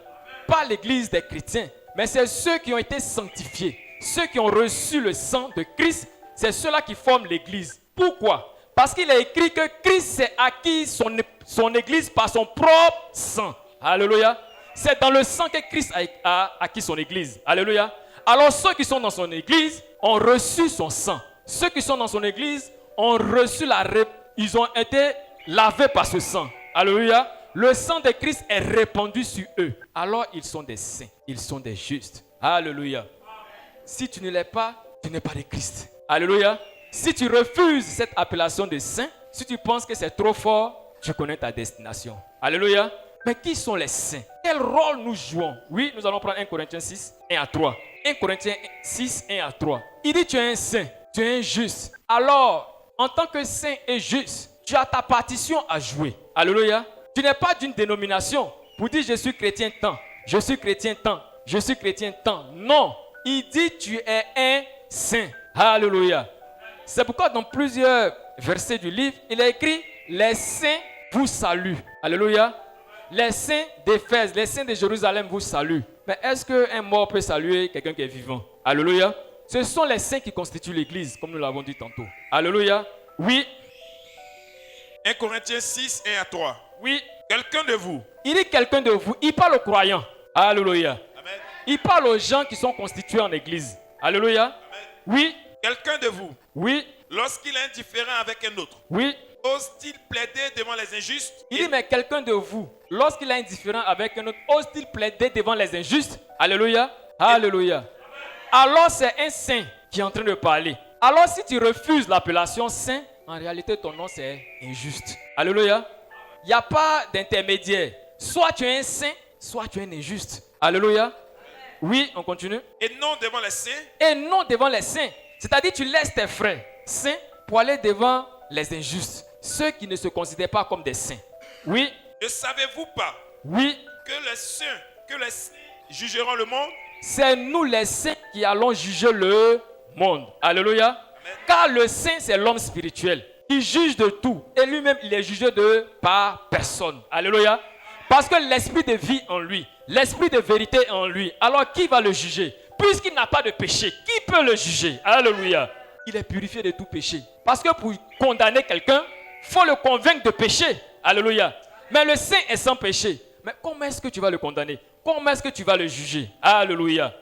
Speaker 1: Pas l'église des chrétiens, mais c'est ceux qui ont été sanctifiés. Ceux qui ont reçu le sang de Christ, c'est ceux-là qui forment l'église. Pourquoi? Parce qu'il est écrit que Christ s'est acquis son église par son propre sang. Alléluia. C'est dans le sang que Christ a acquis son église. Alléluia. Alors ceux qui sont dans son église ont reçu son sang. Ceux qui sont dans son église ont reçu ils ont été lavés par ce sang. Alléluia. Le sang de Christ est répandu sur eux. Alors ils sont des saints. Ils sont des justes. Alléluia. Si tu ne l'es pas, tu n'es pas de Christ. Alléluia. Si tu refuses cette appellation de saint, si tu penses que c'est trop fort, tu connais ta destination. Alléluia. Mais qui sont les saints? Quel rôle nous jouons? Oui, nous allons prendre 1 Corinthiens 6, 1 à 3. 1 Corinthiens 6, 1 à 3. Il dit tu es un saint, tu es un juste. Alors, en tant que saint et juste, tu as ta partition à jouer. Alléluia. Tu n'es pas d'une dénomination pour dire je suis chrétien tant, je suis chrétien tant, je suis chrétien tant. Non. Il dit tu es un saint. Alléluia. C'est pourquoi dans plusieurs versets du livre, il est écrit les saints vous saluent. Alléluia. Les saints d'Éphèse, les saints de Jérusalem vous saluent. Mais est-ce qu'un mort peut saluer quelqu'un qui est vivant? Alléluia. Ce sont les saints qui constituent l'église, comme nous l'avons dit tantôt. Alléluia. Oui.
Speaker 3: 1 Corinthiens 6, 1 à 3.
Speaker 1: Oui.
Speaker 3: Quelqu'un de vous.
Speaker 1: Il dit quelqu'un de vous. Il parle aux croyants. Alléluia.
Speaker 3: Amen.
Speaker 1: Il parle aux gens qui sont constitués en église. Alléluia.
Speaker 3: Amen.
Speaker 1: Oui.
Speaker 3: Quelqu'un de vous.
Speaker 1: Oui.
Speaker 3: Lorsqu'il est indifférent avec un autre.
Speaker 1: Oui.
Speaker 3: Ose-t-il plaider devant les injustes?
Speaker 1: Il dit, mais quelqu'un de vous, lorsqu'il est indifférent avec un autre, ose-t-il plaider devant les injustes? Alléluia. Alléluia. Alors c'est un saint qui est en train de parler. Alors si tu refuses l'appellation saint, en réalité ton nom c'est injuste. Alléluia. Il n'y a pas d'intermédiaire. Soit tu es un saint, soit tu es un injuste. Alléluia. Oui, on continue.
Speaker 3: Et non devant les saints.
Speaker 1: Et non devant les saints. C'est-à-dire tu laisses tes frères saints pour aller devant les injustes. Ceux qui ne se considèrent pas comme des saints. Oui.
Speaker 3: Ne savez-vous pas
Speaker 1: Oui.
Speaker 3: que les saints jugeront le monde?
Speaker 1: C'est nous les saints qui allons juger le monde. Alléluia. Amen. Car le saint c'est l'homme spirituel. Il juge de tout. Et lui-même il est jugé par personne. Alléluia. Parce que l'esprit de vie en lui, l'esprit de vérité en lui. Alors qui va le juger? Puisqu'il n'a pas de péché, qui peut le juger? Alléluia. Il est purifié de tout péché. Parce que pour condamner quelqu'un, il faut le convaincre de péché. Alléluia. Mais le saint est sans péché. Mais comment est-ce que tu vas le condamner? Comment est-ce que tu vas le juger? Alléluia.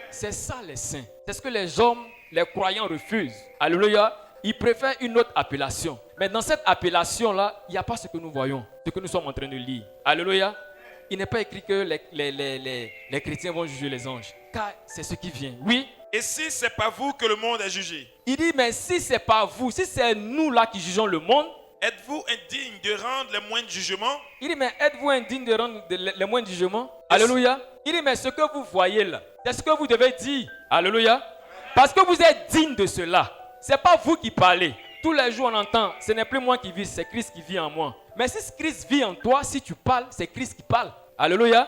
Speaker 1: C'est ça les saints. C'est ce que les hommes, les croyants refusent. Alléluia. Ils préfèrent une autre appellation. Mais dans cette appellation-là, il n'y a pas ce que nous voyons, ce que nous sommes en train de lire. Alléluia. Il n'est pas écrit que les chrétiens vont juger les anges. Car c'est ce qui vient. Oui.
Speaker 3: Et si ce n'est pas vous que le monde est jugé?
Speaker 1: Il dit, mais si ce n'est pas vous, si c'est nous là qui jugeons le monde,
Speaker 3: êtes-vous indigne de rendre les moindres jugements?
Speaker 1: Il dit, mais êtes-vous indigne de rendre les moindres jugements? Alléluia. Il dit, mais ce que vous voyez là, c'est ce que vous devez dire. Alléluia. Parce que vous êtes digne de cela. Ce n'est pas vous qui parlez. Tous les jours on entend, ce n'est plus moi qui vis, c'est Christ qui vit en moi. Mais si Christ vit en toi, si tu parles, c'est Christ qui parle. Alléluia.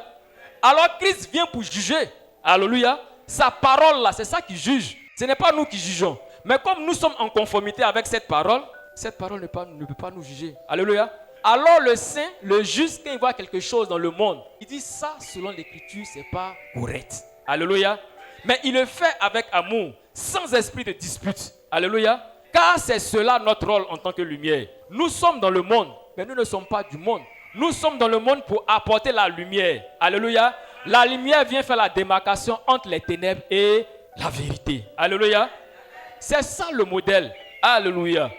Speaker 1: Alors Christ vient pour juger. Alléluia. Sa parole là, c'est ça qui juge. Ce n'est pas nous qui jugeons. Mais comme nous sommes en conformité avec cette parole ne peut pas nous juger. Alléluia. Alors le saint, le juste, quand il voit quelque chose dans le monde, il dit ça, selon l'écriture, c'est pas correct. Alléluia. Mais il le fait avec amour, sans esprit de dispute. Alléluia. Car c'est cela notre rôle en tant que lumière. Nous sommes dans le monde, mais nous ne sommes pas du monde. Nous sommes dans le monde pour apporter la lumière. Alléluia. La lumière vient faire la démarcation entre les ténèbres et la vérité. Alléluia. C'est ça le modèle. Alléluia.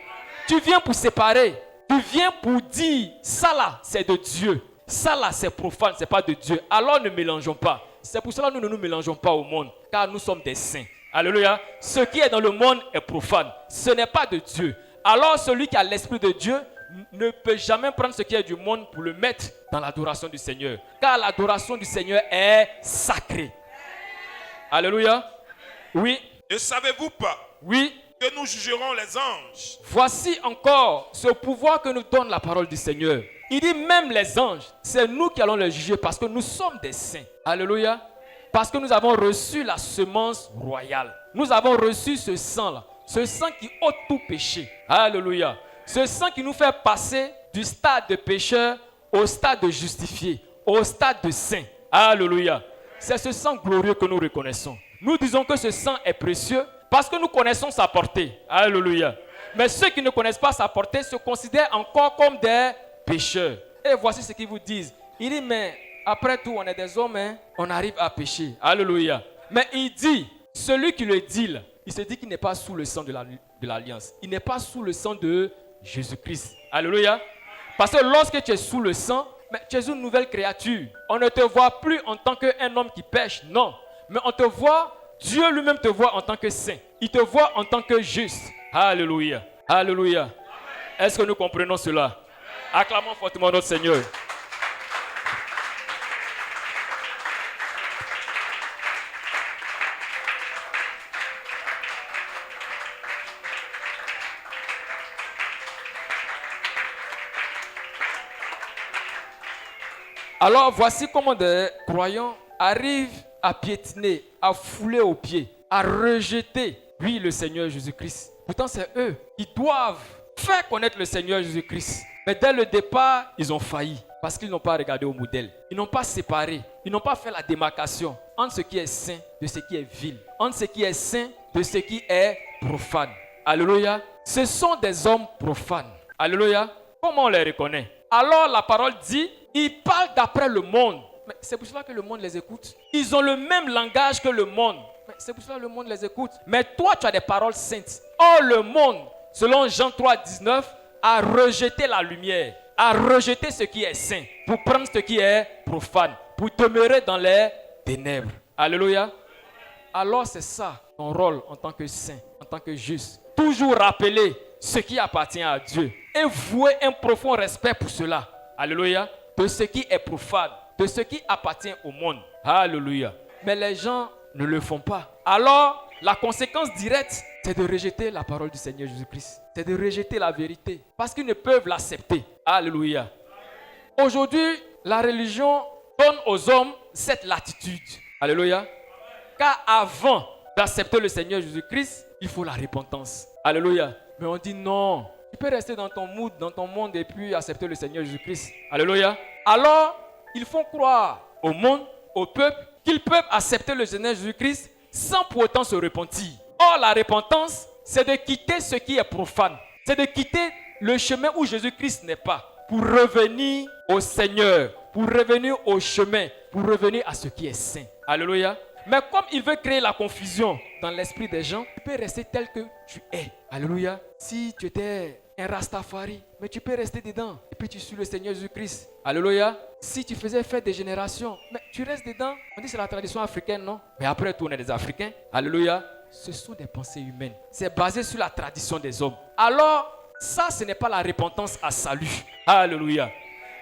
Speaker 1: Tu viens pour séparer. Tu viens pour dire, ça là, c'est de Dieu. Ça là, c'est profane, c'est pas de Dieu. Alors ne mélangeons pas. C'est pour cela que nous ne nous mélangeons pas au monde. Car nous sommes des saints. Alléluia. Ce qui est dans le monde est profane. Ce n'est pas de Dieu. Alors celui qui a l'esprit de Dieu ne peut jamais prendre ce qui est du monde pour le mettre dans l'adoration du Seigneur. Car l'adoration du Seigneur est sacrée. Alléluia. Oui.
Speaker 3: Ne savez-vous pas
Speaker 1: Oui.
Speaker 3: que nous jugerons les anges.
Speaker 1: Voici encore ce pouvoir que nous donne la parole du Seigneur. Il dit même les anges, c'est nous qui allons les juger parce que nous sommes des saints. Alléluia. Parce que nous avons reçu la semence royale. Nous avons reçu ce sang-là. Ce sang qui ôte tout péché. Alléluia. Ce sang qui nous fait passer du stade de pécheur au stade de justifié, au stade de saint. Alléluia. C'est ce sang glorieux que nous reconnaissons. Nous disons que ce sang est précieux parce que nous connaissons sa portée. Alléluia. Mais ceux qui ne connaissent pas sa portée se considèrent encore comme des pécheurs. Et voici ce qu'ils vous disent. Il dit, mais après tout, on est des hommes, hein? On arrive à pécher. Alléluia. Mais il dit, celui qui le dit là, il se dit qu'il n'est pas sous le sang de l'alliance. Il n'est pas sous le sang de Jésus-Christ. Alléluia. Parce que lorsque tu es sous le sang, mais tu es une nouvelle créature. On ne te voit plus en tant qu'un homme qui pêche, non. Mais on te voit, Dieu lui-même te voit en tant que saint. Il te voit en tant que juste. Alléluia. Alléluia. Est-ce que nous comprenons cela? Acclamons fortement notre Seigneur. Alors voici comment des croyants arrivent à piétiner, à fouler aux pieds, à rejeter, oui, le Seigneur Jésus-Christ. Pourtant c'est eux qui doivent faire connaître le Seigneur Jésus-Christ. Mais dès le départ, ils ont failli parce qu'ils n'ont pas regardé au modèle. Ils n'ont pas séparé, ils n'ont pas fait la démarcation entre ce qui est saint de ce qui est vil, entre ce qui est saint de ce qui est profane. Alléluia. Ce sont des hommes profanes. Alléluia. Comment on les reconnaît? Alors la parole dit, ils parlent d'après le monde. Mais c'est pour cela que le monde les écoute. Ils ont le même langage que le monde. Mais c'est pour cela que le monde les écoute. Mais toi, tu as des paroles saintes. Or, le monde, selon Jean 3, 19, a rejeté la lumière, a rejeté ce qui est saint pour prendre ce qui est profane, pour demeurer dans les ténèbres. Alléluia. Alors c'est ça ton rôle en tant que saint, en tant que juste. Toujours rappeler ce qui appartient à Dieu et vouer un profond respect pour cela. Alléluia. De ce qui est profane, de ce qui appartient au monde. Alléluia. Mais les gens ne le font pas. Alors, la conséquence directe, c'est de rejeter la parole du Seigneur Jésus-Christ. C'est de rejeter la vérité. Parce qu'ils ne peuvent l'accepter. Alléluia. Aujourd'hui, la religion donne aux hommes cette latitude. Alléluia. Car avant d'accepter le Seigneur Jésus-Christ, il faut la repentance. Alléluia. Mais on dit non. Tu peux rester dans ton mood, dans ton monde et puis accepter le Seigneur Jésus-Christ. Alléluia. Alors, ils font croire au monde, au peuple, qu'ils peuvent accepter le Seigneur Jésus-Christ sans pour autant se repentir. Or, la repentance, c'est de quitter ce qui est profane. C'est de quitter le chemin où Jésus-Christ n'est pas pour revenir au Seigneur, pour revenir au chemin, pour revenir à ce qui est saint. Alléluia. Mais comme il veut créer la confusion dans l'esprit des gens, tu peux rester tel que tu es. Alléluia. Si tu étais un Rastafari, mais tu peux rester dedans. Et puis tu suis le Seigneur Jésus-Christ. Alléluia. Si tu faisais faire des générations, mais tu restes dedans. On dit que c'est la tradition africaine, non? Mais après tout, on est des Africains. Alléluia. Ce sont des pensées humaines. C'est basé sur la tradition des hommes. Alors, ça, ce n'est pas la repentance à salut. Alléluia.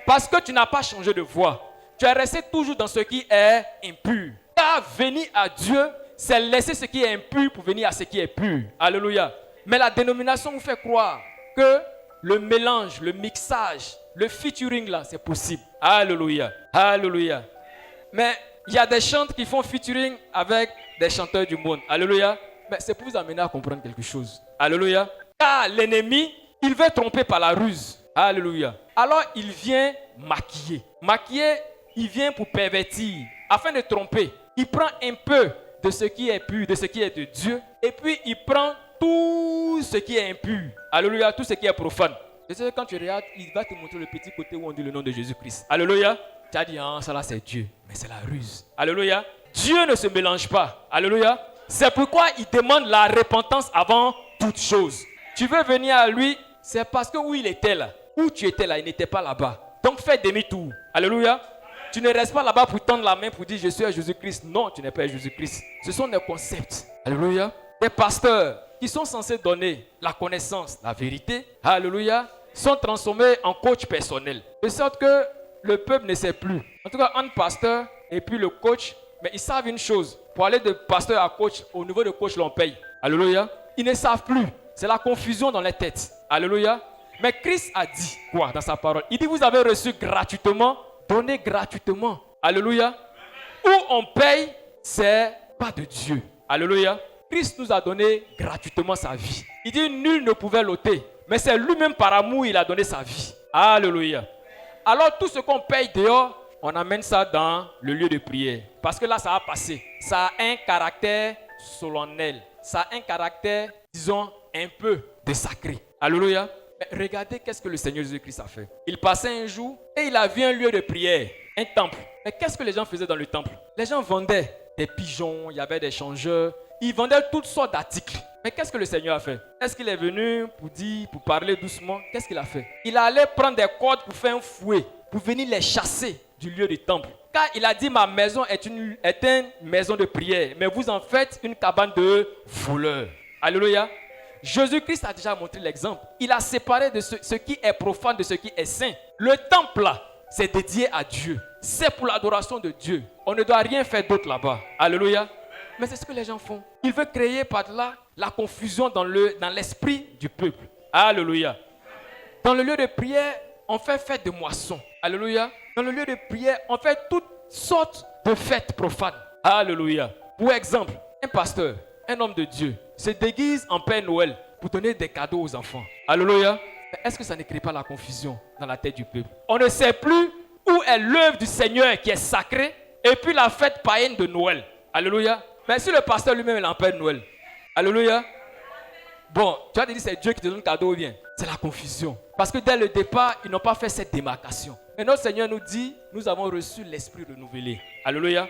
Speaker 1: Parce que tu n'as pas changé de voie. Tu es resté toujours dans ce qui est impur. Car venir à Dieu, c'est laisser ce qui est impur pour venir à ce qui est pur. Alléluia. Mais la dénomination vous fait croire que le mélange, le mixage, le featuring là, c'est possible. Alléluia. Alléluia. Mais il y a des chantres qui font featuring avec des chanteurs du monde. Alléluia. Mais c'est pour vous amener à comprendre quelque chose. Alléluia. Car l'ennemi, il veut tromper par la ruse. Alléluia. Alors il vient maquiller. Maquiller, il vient pour pervertir, afin de tromper. Il prend un peu de ce qui est pur, de ce qui est de Dieu, et puis il prend tout ce qui est impur. Alléluia, tout ce qui est profane. Et c'est quand tu regardes, il va te montrer le petit côté où on dit le nom de Jésus-Christ. Alléluia. Tu as dit, ah, ça là c'est Dieu, mais c'est la ruse. Alléluia. Dieu ne se mélange pas. Alléluia. C'est pourquoi il demande la repentance avant toute chose. Tu veux venir à lui, c'est parce que où il était là, où tu étais là, il n'était pas là-bas. Donc fais demi-tour. Alléluia. Tu ne restes pas là-bas pour tendre la main pour dire je suis à Jésus-Christ. Non, tu n'es pas à Jésus-Christ. Ce sont des concepts. Alléluia. Des pasteurs qui sont censés donner la connaissance, la vérité. Alléluia. Sont transformés en coach personnel. De sorte que le peuple ne sait plus. En tout cas, un pasteur et puis le coach, mais ils savent une chose. Pour aller de pasteur à coach, au niveau de coach, l'on paye. Alléluia. Ils ne savent plus. C'est la confusion dans les têtes. Alléluia. Mais Christ a dit quoi dans sa parole? Il dit, vous avez reçu gratuitement, donnez gratuitement. Alléluia. Où on paye, c'est pas de Dieu. Alléluia. Christ nous a donné gratuitement sa vie. Il dit, nul ne pouvait l'ôter. Mais c'est lui-même par amour, il a donné sa vie. Alléluia. Alors tout ce qu'on paye dehors, on amène ça dans le lieu de prière. Parce que là, ça va passer. Ça a un caractère solennel. Ça a un caractère, disons, un peu de sacré. Alléluia. Mais regardez qu'est-ce que le Seigneur Jésus-Christ a fait. Il passait un jour et il a vu un lieu de prière, un temple. Mais qu'est-ce que les gens faisaient dans le temple? Les gens vendaient des pigeons, il y avait des changeurs. Ils vendaient toutes sortes d'articles. Mais qu'est-ce que le Seigneur a fait? Est-ce qu'il est venu pour parler doucement? Qu'est-ce qu'il a fait? Il allait prendre des cordes pour faire un fouet, pour venir les chasser du lieu du temple. Car il a dit, ma maison est une maison de prière, mais vous en faites une cabane de voleurs. Alléluia. Jésus-Christ a déjà montré l'exemple. Il a séparé de ce qui est profane de ce qui est saint. Le temple là, c'est dédié à Dieu. C'est pour l'adoration de Dieu. On ne doit rien faire d'autre là-bas. Alléluia. Mais c'est ce que les gens font. Ils veulent créer par là la confusion dans l'esprit du peuple. Alléluia. Dans le lieu de prière, on fait fête de moisson. Alléluia. Dans le lieu de prière, on fait toutes sortes de fêtes profanes. Alléluia. Pour exemple, un pasteur, un homme de Dieu, se déguise en Père Noël pour donner des cadeaux aux enfants. Alléluia. Mais est-ce que ça ne crée pas la confusion dans la tête du peuple? On ne sait plus où est l'œuvre du Seigneur qui est sacrée et puis la fête païenne de Noël. Alléluia. Mais si le pasteur lui-même est en Père Noël, alléluia. Bon, tu vas te dire c'est Dieu qui te donne le cadeau ou bien? C'est la confusion. Parce que dès le départ, ils n'ont pas fait cette démarcation. Et notre Seigneur nous dit, nous avons reçu l'esprit renouvelé. Alléluia.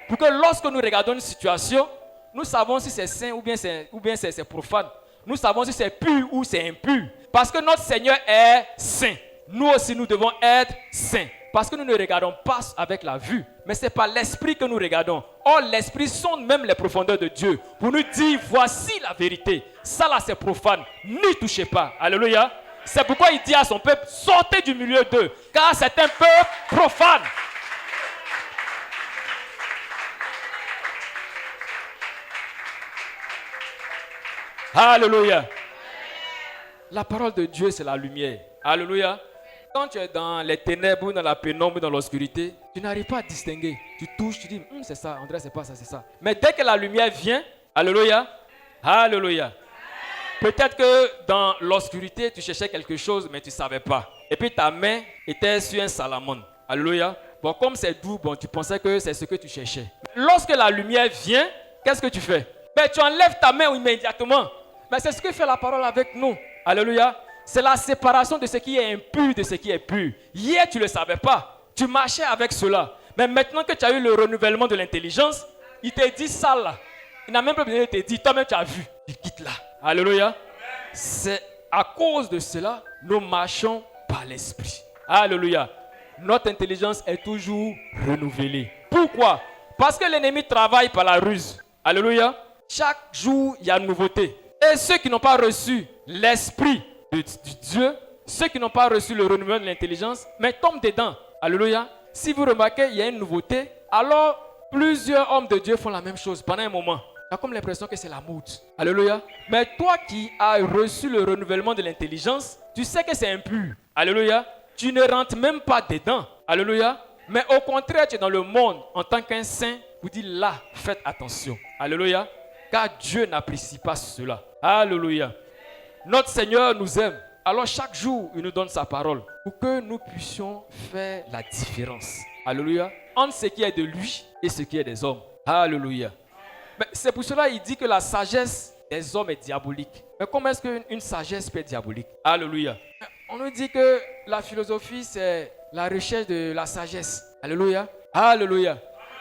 Speaker 1: Pour que lorsque nous regardons une situation, nous savons si c'est saint ou bien c'est profane. Nous savons si c'est pur ou c'est impur. Parce que notre Seigneur est saint. Nous aussi, nous devons être saints. Parce que nous ne regardons pas avec la vue, mais c'est par l'esprit que nous regardons. Or, l'esprit sonde même les profondeurs de Dieu pour nous dire, voici la vérité. Ça là, c'est profane. N'y touchez pas. Alléluia. C'est pourquoi il dit à son peuple, sortez du milieu d'eux, car c'est un peuple profane. Alléluia. La parole de Dieu, c'est la lumière. Alléluia. Quand tu es dans les ténèbres, dans la pénombre, dans l'obscurité, tu n'arrives pas à distinguer. Tu touches, tu dis, c'est ça, André, c'est pas ça, c'est ça. Mais dès que la lumière vient, alléluia, alléluia. Peut-être que dans l'obscurité, tu cherchais quelque chose, mais tu ne savais pas. Et puis ta main était sur un salamone. Alléluia. Bon, comme c'est doux, bon, tu pensais que c'est ce que tu cherchais. Lorsque la lumière vient, qu'est-ce que tu fais? Ben, tu enlèves ta main immédiatement. Mais c'est ce que fait la parole avec nous. Alléluia. C'est la séparation de ce qui est impur de ce qui est pur. Hier, tu ne le savais pas. Tu marchais avec cela. Mais maintenant que tu as eu le renouvellement de l'intelligence, il te dit ça là. Il n'a même pas besoin de te dire, toi-même tu as vu. Tu quittes là. Alléluia. C'est à cause de cela, nous marchons par l'esprit. Alléluia. Notre intelligence est toujours renouvelée. Pourquoi? Parce que l'ennemi travaille par la ruse. Alléluia. Chaque jour, il y a une nouveauté. Et ceux qui n'ont pas reçu l'esprit de Dieu, ceux qui n'ont pas reçu le renouvellement de l'intelligence, mais tombent dedans. Alléluia. Si vous remarquez, il y a une nouveauté, alors plusieurs hommes de Dieu font la même chose pendant un moment. Tu as comme l'impression que c'est la mode. Alléluia. Mais toi qui as reçu le renouvellement de l'intelligence, tu sais que c'est impur. Alléluia. Tu ne rentres même pas dedans. Alléluia. Mais au contraire, tu es dans le monde en tant qu'un saint. Vous dites là, faites attention. Alléluia. Car Dieu n'apprécie pas cela. Alléluia. Notre Seigneur nous aime. Alors chaque jour, il nous donne sa parole pour que nous puissions faire la différence. Alléluia. Entre ce qui est de lui et ce qui est des hommes. Alléluia. Mais c'est pour cela qu'il dit que la sagesse des hommes est diabolique. Mais comment est-ce qu'une sagesse peut être diabolique? Alléluia. On nous dit que la philosophie, c'est la recherche de la sagesse. Alléluia. Alléluia.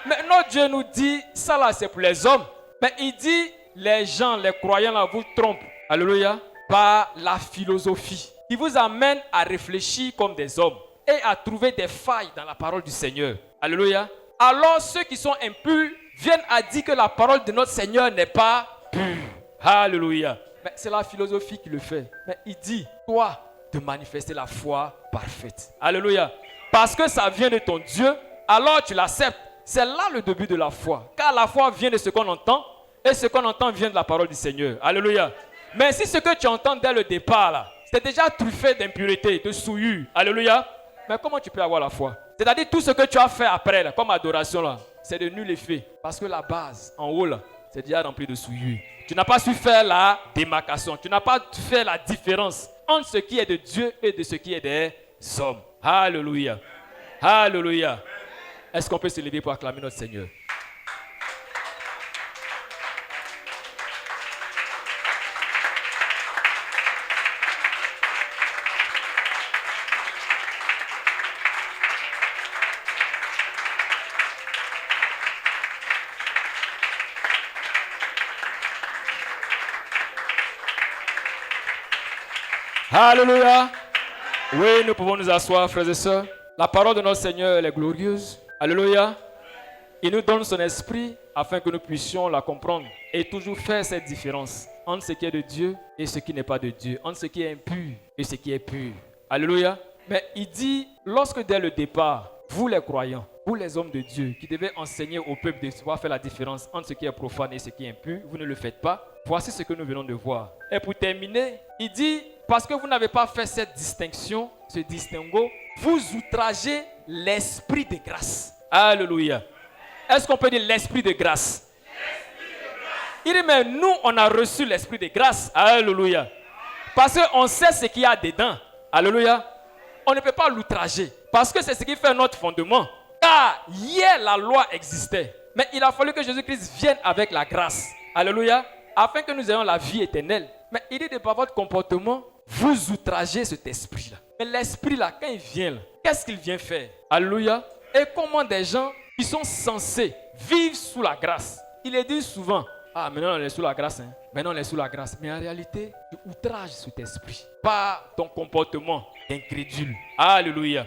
Speaker 1: Mais notre Dieu nous dit, ça là, c'est pour les hommes. Mais il dit, les gens, les croyants là, vous trompent. Alléluia. Par la philosophie qui vous amène à réfléchir comme des hommes et à trouver des failles dans la parole du Seigneur. Alléluia. Alors ceux qui sont impurs viennent à dire que la parole de notre Seigneur n'est pas pure. Alléluia. Mais c'est la philosophie qui le fait. Mais il dit, toi, de manifester la foi parfaite. Alléluia. Parce que ça vient de ton Dieu, alors tu l'acceptes. C'est là le début de la foi. Car la foi vient de ce qu'on entend, Et ce qu'on entend vient de la parole du Seigneur. Alléluia. Mais si ce que tu entends dès le départ, là, c'est déjà truffé d'impureté, de souillure. Alléluia. Mais comment tu peux avoir la foi? C'est-à-dire tout ce que tu as fait après, là, comme adoration, là, c'est de nul effet. Parce que la base, en haut, là, c'est déjà rempli de souillure. Tu n'as pas su faire la démarcation. Tu n'as pas fait la différence entre ce qui est de Dieu et de ce qui est des hommes. Alléluia. Alléluia. Est-ce qu'on peut se lever pour acclamer notre Seigneur? Alléluia. Oui, nous pouvons nous asseoir, frères et sœurs. La parole de notre Seigneur, elle est glorieuse. Alléluia. Il nous donne son esprit afin que nous puissions la comprendre et toujours faire cette différence entre ce qui est de Dieu et ce qui n'est pas de Dieu, entre ce qui est impur et ce qui est pur. Alléluia. Mais il dit, lorsque dès le départ, vous les croyants, vous les hommes de Dieu, qui devez enseigner au peuple de savoir faire la différence entre ce qui est profane et ce qui est impur, vous ne le faites pas. Voici ce que nous venons de voir. Et pour terminer, il dit, parce que vous n'avez pas fait cette distinction, ce distinguo, vous outragez l'esprit de grâce. Alléluia. Est-ce qu'on peut dire l'esprit de grâce? Il dit, mais nous, on a reçu l'esprit de grâce. Alléluia. Parce qu'on sait ce qu'il y a dedans. Alléluia. On ne peut pas l'outrager. Parce que c'est ce qui fait notre fondement. Car hier, la loi existait. Mais il a fallu que Jésus-Christ vienne avec la grâce. Alléluia. Afin que nous ayons la vie éternelle. Mais il dit de par votre comportement, vous outragez cet esprit-là. Mais l'esprit-là, quand il vient, là, qu'est-ce qu'il vient faire? Alléluia. Et comment des gens qui sont censés vivre sous la grâce, il est dit souvent, ah, maintenant on est sous la grâce, hein. Maintenant on est sous la grâce. Mais en réalité, tu outrages cet esprit par ton comportement incrédule. Alléluia.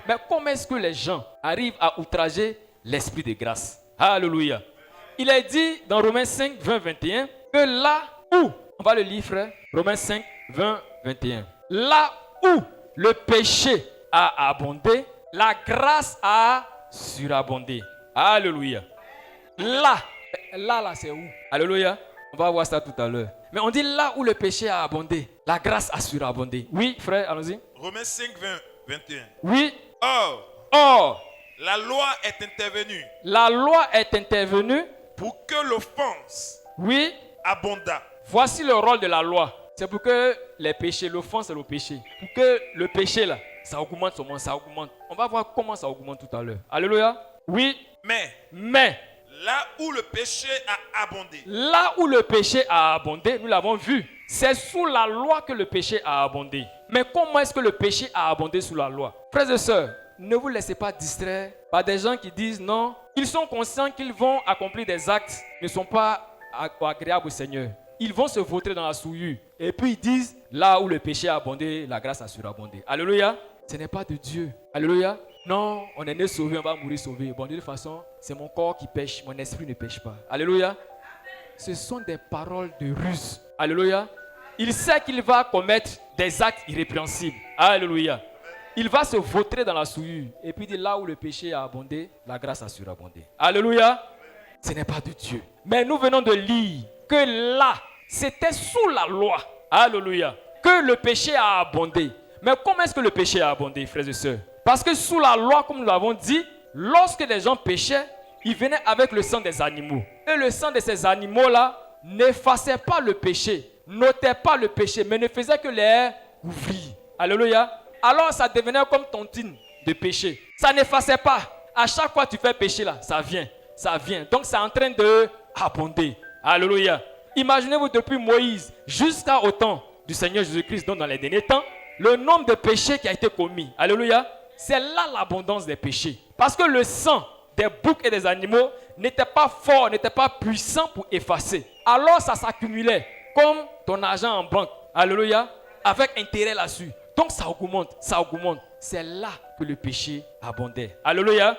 Speaker 1: Mais comment est-ce que les gens arrivent à outrager l'esprit de grâce? Alléluia. Il est dit dans Romains 5, 20, 21, que là où, on va le lire frère, Romains 5, 20, 21. Là où le péché a abondé, la grâce a surabondé. Alléluia. Là c'est où? Alléluia. On va voir ça tout à l'heure. Mais on dit là où le péché a abondé, la grâce a surabondé. Oui, frère, allons-y.
Speaker 3: Romains 5, 20, 21.
Speaker 1: Oui.
Speaker 3: Or, la loi est intervenue.
Speaker 1: La loi est intervenue
Speaker 3: Pour que l'offense
Speaker 1: oui.
Speaker 3: abondât.
Speaker 1: Voici le rôle de la loi. C'est pour que les péchés, l'offense c'est le péché. Pour que le péché là, ça augmente seulement, ça augmente. On va voir comment ça augmente tout à l'heure. Alléluia. Oui. Mais.
Speaker 3: Là où le péché a abondé.
Speaker 1: Là où le péché a abondé, nous l'avons vu. C'est sous la loi que le péché a abondé. Mais comment est-ce que le péché a abondé sous la loi? Frères et sœurs, ne vous laissez pas distraire par des gens qui disent non. Ils sont conscients qu'ils vont accomplir des actes qui ne sont pas agréables au Seigneur. Ils vont se vautrer dans la souillure. Et puis ils disent, là où le péché a abondé, la grâce a surabondé. Alléluia. Ce n'est pas de Dieu. Alléluia. Non, on est né sauvé, on va mourir sauvé. Bon, de toute façon, c'est mon corps qui pêche, mon esprit ne pêche pas. Alléluia. Ce sont des paroles de ruse. Alléluia. Il sait qu'il va commettre des actes irrépréhensibles. Alléluia. Il va se vautrer dans la souillure. Et puis dit, là où le péché a abondé, la grâce a surabondé. Alléluia. Ce n'est pas de Dieu. Mais nous venons de lire que là, c'était sous la loi. Alléluia. Que le péché a abondé. Mais comment est-ce que le péché a abondé, frères et sœurs? Parce que sous la loi, comme nous l'avons dit, lorsque les gens péchaient, ils venaient avec le sang des animaux. Et le sang de ces animaux-là n'effaçait pas le péché, n'ôtait pas le péché, mais ne faisait que les couvrir. Alléluia. Alors ça devenait comme tontine de péché. Ça n'effaçait pas. À chaque fois que tu fais péché là, ça vient. Ça vient. Donc c'est en train de abonder. Alléluia. Imaginez-vous depuis Moïse jusqu'au temps du Seigneur Jésus-Christ, donc dans les derniers temps, le nombre de péchés qui a été commis. Alléluia. C'est là l'abondance des péchés. Parce que le sang des boucs et des animaux n'était pas fort, n'était pas puissant pour effacer. Alors ça s'accumulait comme ton argent en banque. Alléluia. Avec intérêt là-dessus. Donc ça augmente, ça augmente. C'est là que le péché abondait. Alléluia.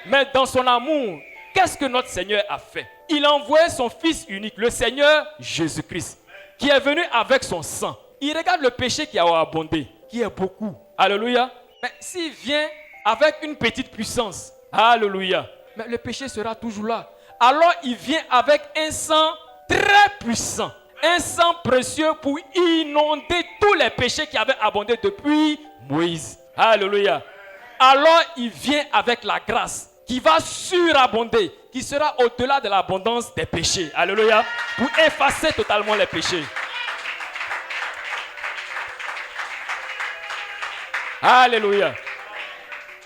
Speaker 1: Mais dans son amour, qu'est-ce que notre Seigneur a fait? Il a envoyé son Fils unique, le Seigneur Jésus-Christ, qui est venu avec son sang. Il regarde le péché qui a abondé, qui est beaucoup. Alléluia. Mais s'il vient avec une petite puissance, alléluia, mais le péché sera toujours là. Alors il vient avec un sang très puissant. Un sang précieux pour inonder tous les péchés qui avaient abondé depuis Moïse. Alléluia. Alors il vient avec la grâce qui va surabonder, qui sera au-delà de l'abondance des péchés. Alléluia. Pour effacer totalement les péchés. Alléluia.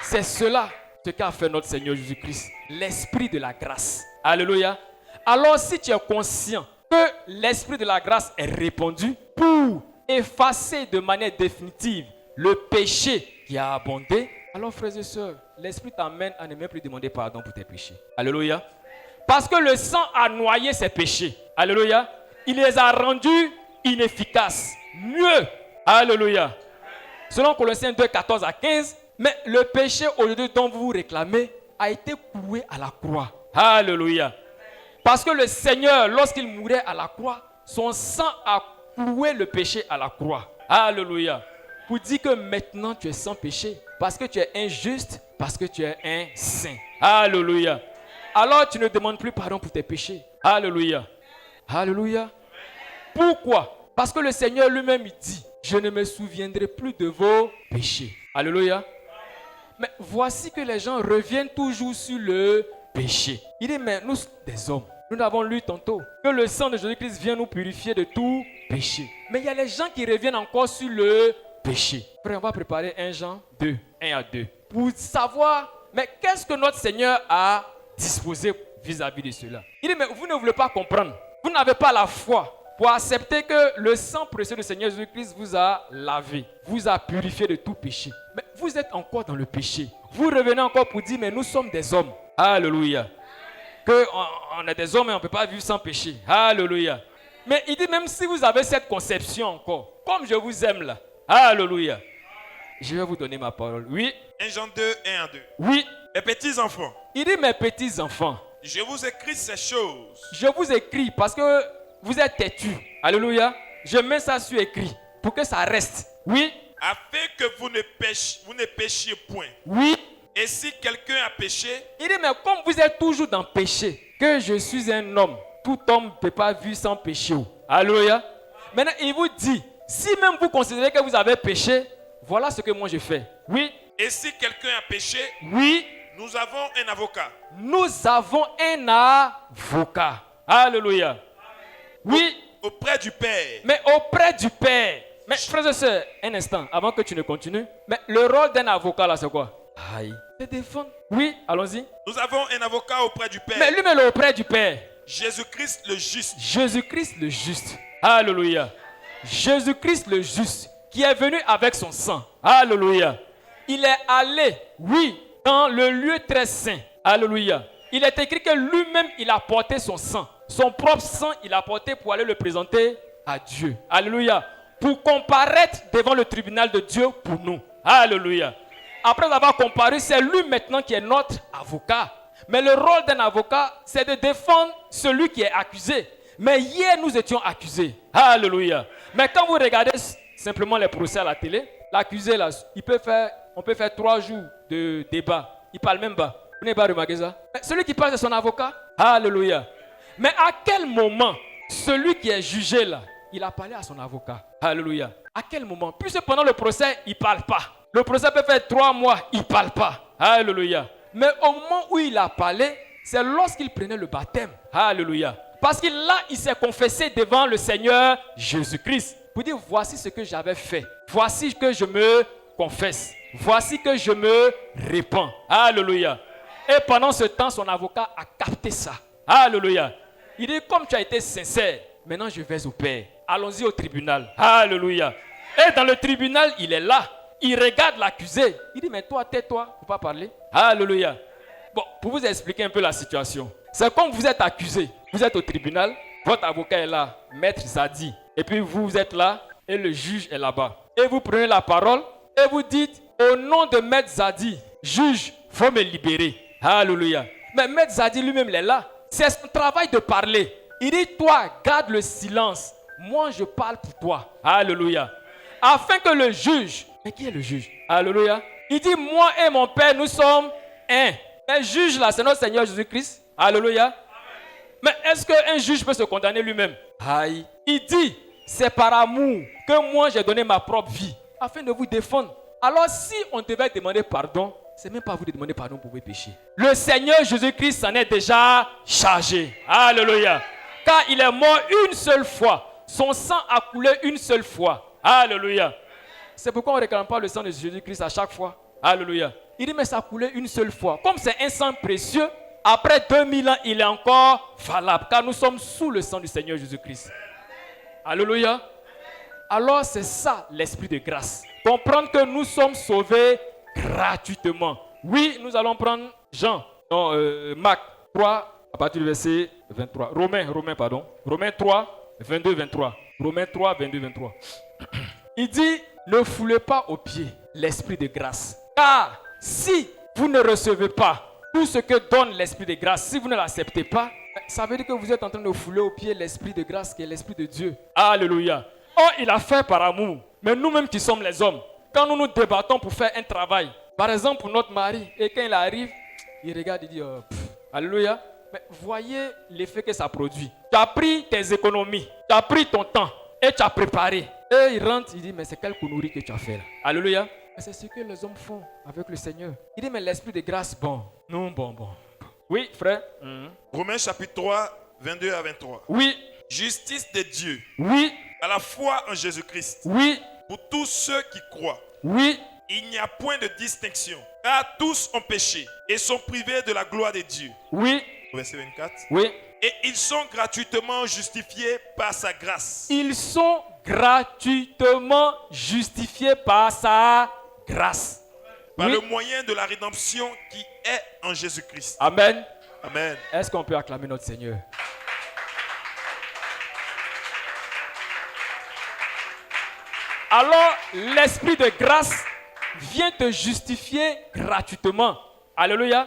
Speaker 1: C'est cela ce qu'a fait notre Seigneur Jésus-Christ. L'esprit de la grâce. Alléluia. Alors si tu es conscient que l'esprit de la grâce est répandu pour effacer de manière définitive le péché qui a abondé, alors frères et sœurs, l'esprit t'amène à ne même plus demander pardon pour tes péchés. Alléluia. Parce que le sang a noyé ces péchés. Alléluia. Il les a rendus inefficaces. Mieux. Alléluia. Selon Colossiens 2, 14 à 15, mais le péché aujourd'hui dont vous vous réclamez a été cloué à la croix. Alléluia. Parce que le Seigneur, lorsqu'il mourait à la croix, son sang a cloué le péché à la croix. Alléluia. Pour dire que maintenant tu es sans péché. Parce que tu es injuste, parce que tu es un saint. Alléluia. Alors tu ne demandes plus pardon pour tes péchés. Alléluia. Alléluia. Pourquoi? Parce que le Seigneur lui-même dit, je ne me souviendrai plus de vos péchés. Alléluia. Mais voici que les gens reviennent toujours sur le péché. Il dit, mais nous sommes des hommes. Nous avons lu tantôt que le sang de Jésus-Christ vient nous purifier de tout péché. Mais il y a les gens qui reviennent encore sur le péché. Frère, on va préparer 1 Jean 2, 1 à 2. Pour savoir, mais qu'est-ce que notre Seigneur a disposé vis-à-vis de cela. Il dit, mais vous ne voulez pas comprendre. Vous n'avez pas la foi pour accepter que le sang précieux du Seigneur Jésus-Christ vous a lavé, vous a purifié de tout péché. Mais vous êtes encore dans le péché. Vous revenez encore pour dire, mais nous sommes des hommes. Alléluia. On est des hommes et on ne peut pas vivre sans péché. Alléluia. Mais il dit, même si vous avez cette conception encore, comme je vous aime là. Alléluia. Je vais vous donner ma parole. Oui.
Speaker 3: 1 Jean 2, 1 à 2.
Speaker 1: Oui.
Speaker 3: Mes petits enfants.
Speaker 1: Il dit, mes petits enfants.
Speaker 3: Je vous écris ces choses.
Speaker 1: Je vous écris parce que vous êtes têtus. Alléluia. Je mets ça sur écrit pour que ça reste. Oui.
Speaker 3: Afin que vous ne péchiez point.
Speaker 1: Oui.
Speaker 3: Et si quelqu'un a péché,
Speaker 1: il dit, mais comme vous êtes toujours dans le péché, que je suis un homme, tout homme ne peut pas vivre sans péché. Alléluia. Maintenant, il vous dit, si même vous considérez que vous avez péché, voilà ce que moi je fais. Oui.
Speaker 3: Et si quelqu'un a péché,
Speaker 1: oui.
Speaker 3: Nous avons un avocat.
Speaker 1: Nous avons un avocat. Alléluia. Oui.
Speaker 3: Auprès du Père.
Speaker 1: Mais auprès du Père. Mais frères et sœurs, un instant, avant que tu ne continues. Mais le rôle d'un avocat là, c'est quoi? Aïe. C'est défendre. Oui, allons-y.
Speaker 3: Nous avons un avocat auprès du Père.
Speaker 1: Mais lui-même auprès du Père.
Speaker 3: Jésus-Christ le juste.
Speaker 1: Jésus-Christ le juste. Alléluia. Jésus-Christ le juste, qui est venu avec son sang. Alléluia. Il est allé, oui, dans le lieu très saint. Alléluia. Il est écrit que lui-même, il a porté son sang. Son propre sang, il a porté pour aller le présenter à Dieu. Alléluia. Pour comparaître devant le tribunal de Dieu pour nous. Alléluia. Après avoir comparu, c'est lui maintenant qui est notre avocat. Mais le rôle d'un avocat, c'est de défendre celui qui est accusé. Mais hier, nous étions accusés. Alléluia. Mais quand vous regardez simplement les procès à la télé, l'accusé, là, on peut faire 3 jours de débat. Il parle même pas. Vous n'avez pas remarqué ça? Mais celui qui parle, c'est son avocat. Alléluia. Mais à quel moment, celui qui est jugé là, il a parlé à son avocat? Alléluia. À quel moment? Puisque pendant le procès, il ne parle pas. Le procès peut faire 3 mois, il ne parle pas. Alléluia. Mais au moment où il a parlé, c'est lorsqu'il prenait le baptême. Alléluia. Parce que là, il s'est confessé devant le Seigneur Jésus-Christ. Pour dire, voici ce que j'avais fait. Voici que je me confesse. Voici que je me répands. Alléluia. Et pendant ce temps, son avocat a capté ça. Alléluia. Il dit, comme tu as été sincère, maintenant je vais au Père. Allons-y au tribunal. Alléluia. Et dans le tribunal, il est là. Il regarde l'accusé. Il dit, mais toi, tais-toi. Il ne faut pas parler. Alléluia. Bon, pour vous expliquer un peu la situation. C'est comme vous êtes accusé. Vous êtes au tribunal. Votre avocat est là. Maître Zadi. Et puis vous êtes là. Et le juge est là-bas. Et vous prenez la parole. Et vous dites, au nom de Maître Zadi, juge, il faut me libérer. Alléluia. Mais Maître Zadi lui-même, il est là. C'est son travail de parler. Il dit, toi, garde le silence. Moi, je parle pour toi. Alléluia. Afin que le juge... Mais qui est le juge? Alléluia. Il dit, moi et mon Père, nous sommes un. Le juge là, c'est notre Seigneur Jésus-Christ. Alléluia. Mais est-ce qu'un juge peut se condamner lui-même? Aïe. Il dit, c'est par amour que moi j'ai donné ma propre vie afin de vous défendre. Alors si on devait demander pardon, c'est même pas à vous de demander pardon pour vos péchés. Le Seigneur Jésus-Christ s'en est déjà chargé. Alléluia. Car il est mort une seule fois. Son sang a coulé une seule fois. Alléluia. C'est pourquoi on ne réclame pas le sang de Jésus-Christ à chaque fois. Alléluia. Il dit mais ça a coulé une seule fois. Comme c'est un sang précieux, après 2000 ans, il est encore valable. Car nous sommes sous le sang du Seigneur Jésus-Christ. Alléluia. Alors c'est ça l'esprit de grâce. Comprendre que nous sommes sauvés gratuitement. Oui, nous allons prendre Marc 3 à partir du verset 23. Romains 3, 22, 23. Romains 3, 22, 23. Il dit, ne foulez pas aux pieds l'esprit de grâce. Car si vous ne recevez pas tout ce que donne l'esprit de grâce, si vous ne l'acceptez pas, ça veut dire que vous êtes en train de fouler aux pieds l'esprit de grâce qui est l'esprit de Dieu. Alléluia. Oh, il a fait par amour. Mais nous-mêmes qui sommes les hommes, quand nous nous débattons pour faire un travail, par exemple pour notre mari, et quand il arrive, il regarde, il dit, alléluia. Mais voyez l'effet que ça produit. Tu as pris tes économies, tu as pris ton temps et tu as préparé. Et il rentre, il dit, mais c'est quelle connerie que tu as fait là? Alléluia. Mais c'est ce que les hommes font avec le Seigneur. Il dit, mais l'esprit de grâce, bon. Non, bon. Oui, frère.
Speaker 3: Romains chapitre 3, 22 à 23.
Speaker 1: Oui.
Speaker 3: Justice de Dieu.
Speaker 1: Oui.
Speaker 3: À la foi en Jésus-Christ.
Speaker 1: Oui.
Speaker 3: Pour tous ceux qui croient.
Speaker 1: Oui.
Speaker 3: Il n'y a point de distinction. Car tous ont péché et sont privés de la gloire de Dieu.
Speaker 1: Oui.
Speaker 3: Verset 24.
Speaker 1: Oui.
Speaker 3: Et ils sont gratuitement justifiés par sa grâce.
Speaker 1: Ils sont gratuitement justifiés par sa grâce.
Speaker 3: Par
Speaker 1: Oui.
Speaker 3: le moyen de la rédemption qui est en Jésus-Christ.
Speaker 1: Amen.
Speaker 3: Amen.
Speaker 1: Est-ce qu'on peut acclamer notre Seigneur? Alors, l'esprit de grâce vient te justifier gratuitement. Alléluia.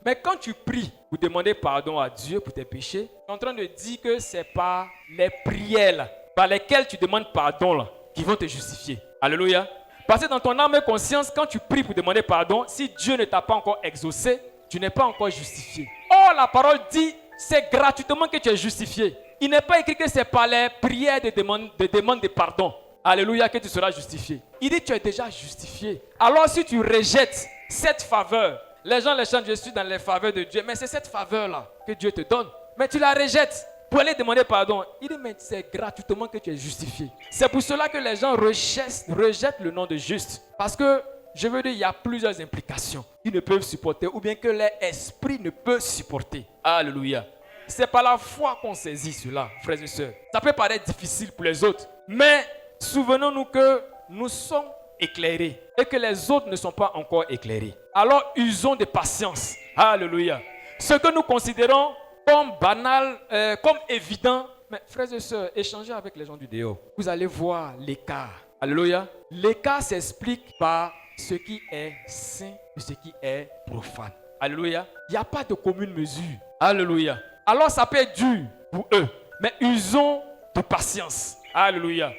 Speaker 1: Mais quand tu pries pour demander pardon à Dieu pour tes péchés, tu es en train de dire que ce n'est pas les prières là, par lesquelles tu demandes pardon là, qui vont te justifier. Alléluia. Parce que dans ton âme et conscience, quand tu pries pour demander pardon, si Dieu ne t'a pas encore exaucé, tu n'es pas encore justifié. Or, la parole dit, c'est gratuitement que tu es justifié. Il n'est pas écrit que c'est par les prières de demande de pardon. Alléluia, que tu seras justifié. Il dit, tu es déjà justifié. Alors, si tu rejettes cette faveur, les gens les chantent, je suis dans les faveurs de Dieu. Mais c'est cette faveur-là que Dieu te donne. Mais tu la rejettes pour aller demander pardon. Il dit, mais c'est gratuitement que tu es justifié. C'est pour cela que les gens rejettent le nom de juste. Parce que, je veux dire, il y a plusieurs implications qu'ils ne peuvent supporter ou bien que leur esprit ne peut supporter. Alléluia. C'est par la foi qu'on saisit cela, frères et sœurs. Ça peut paraître difficile pour les autres. Mais souvenons-nous que nous sommes éclairés et que les autres ne sont pas encore éclairés. Alors usons de patience. Alléluia. Ce que nous considérons comme banal, comme évident, mais frères et sœurs, échangez avec les gens du dehors. Vous allez voir l'écart. Alléluia. L'écart s'explique par ce qui est saint et ce qui est profane. Alléluia. Il n'y a pas de commune mesure. Alléluia. Alors ça peut être dur pour eux, mais usons de patience. Alléluia.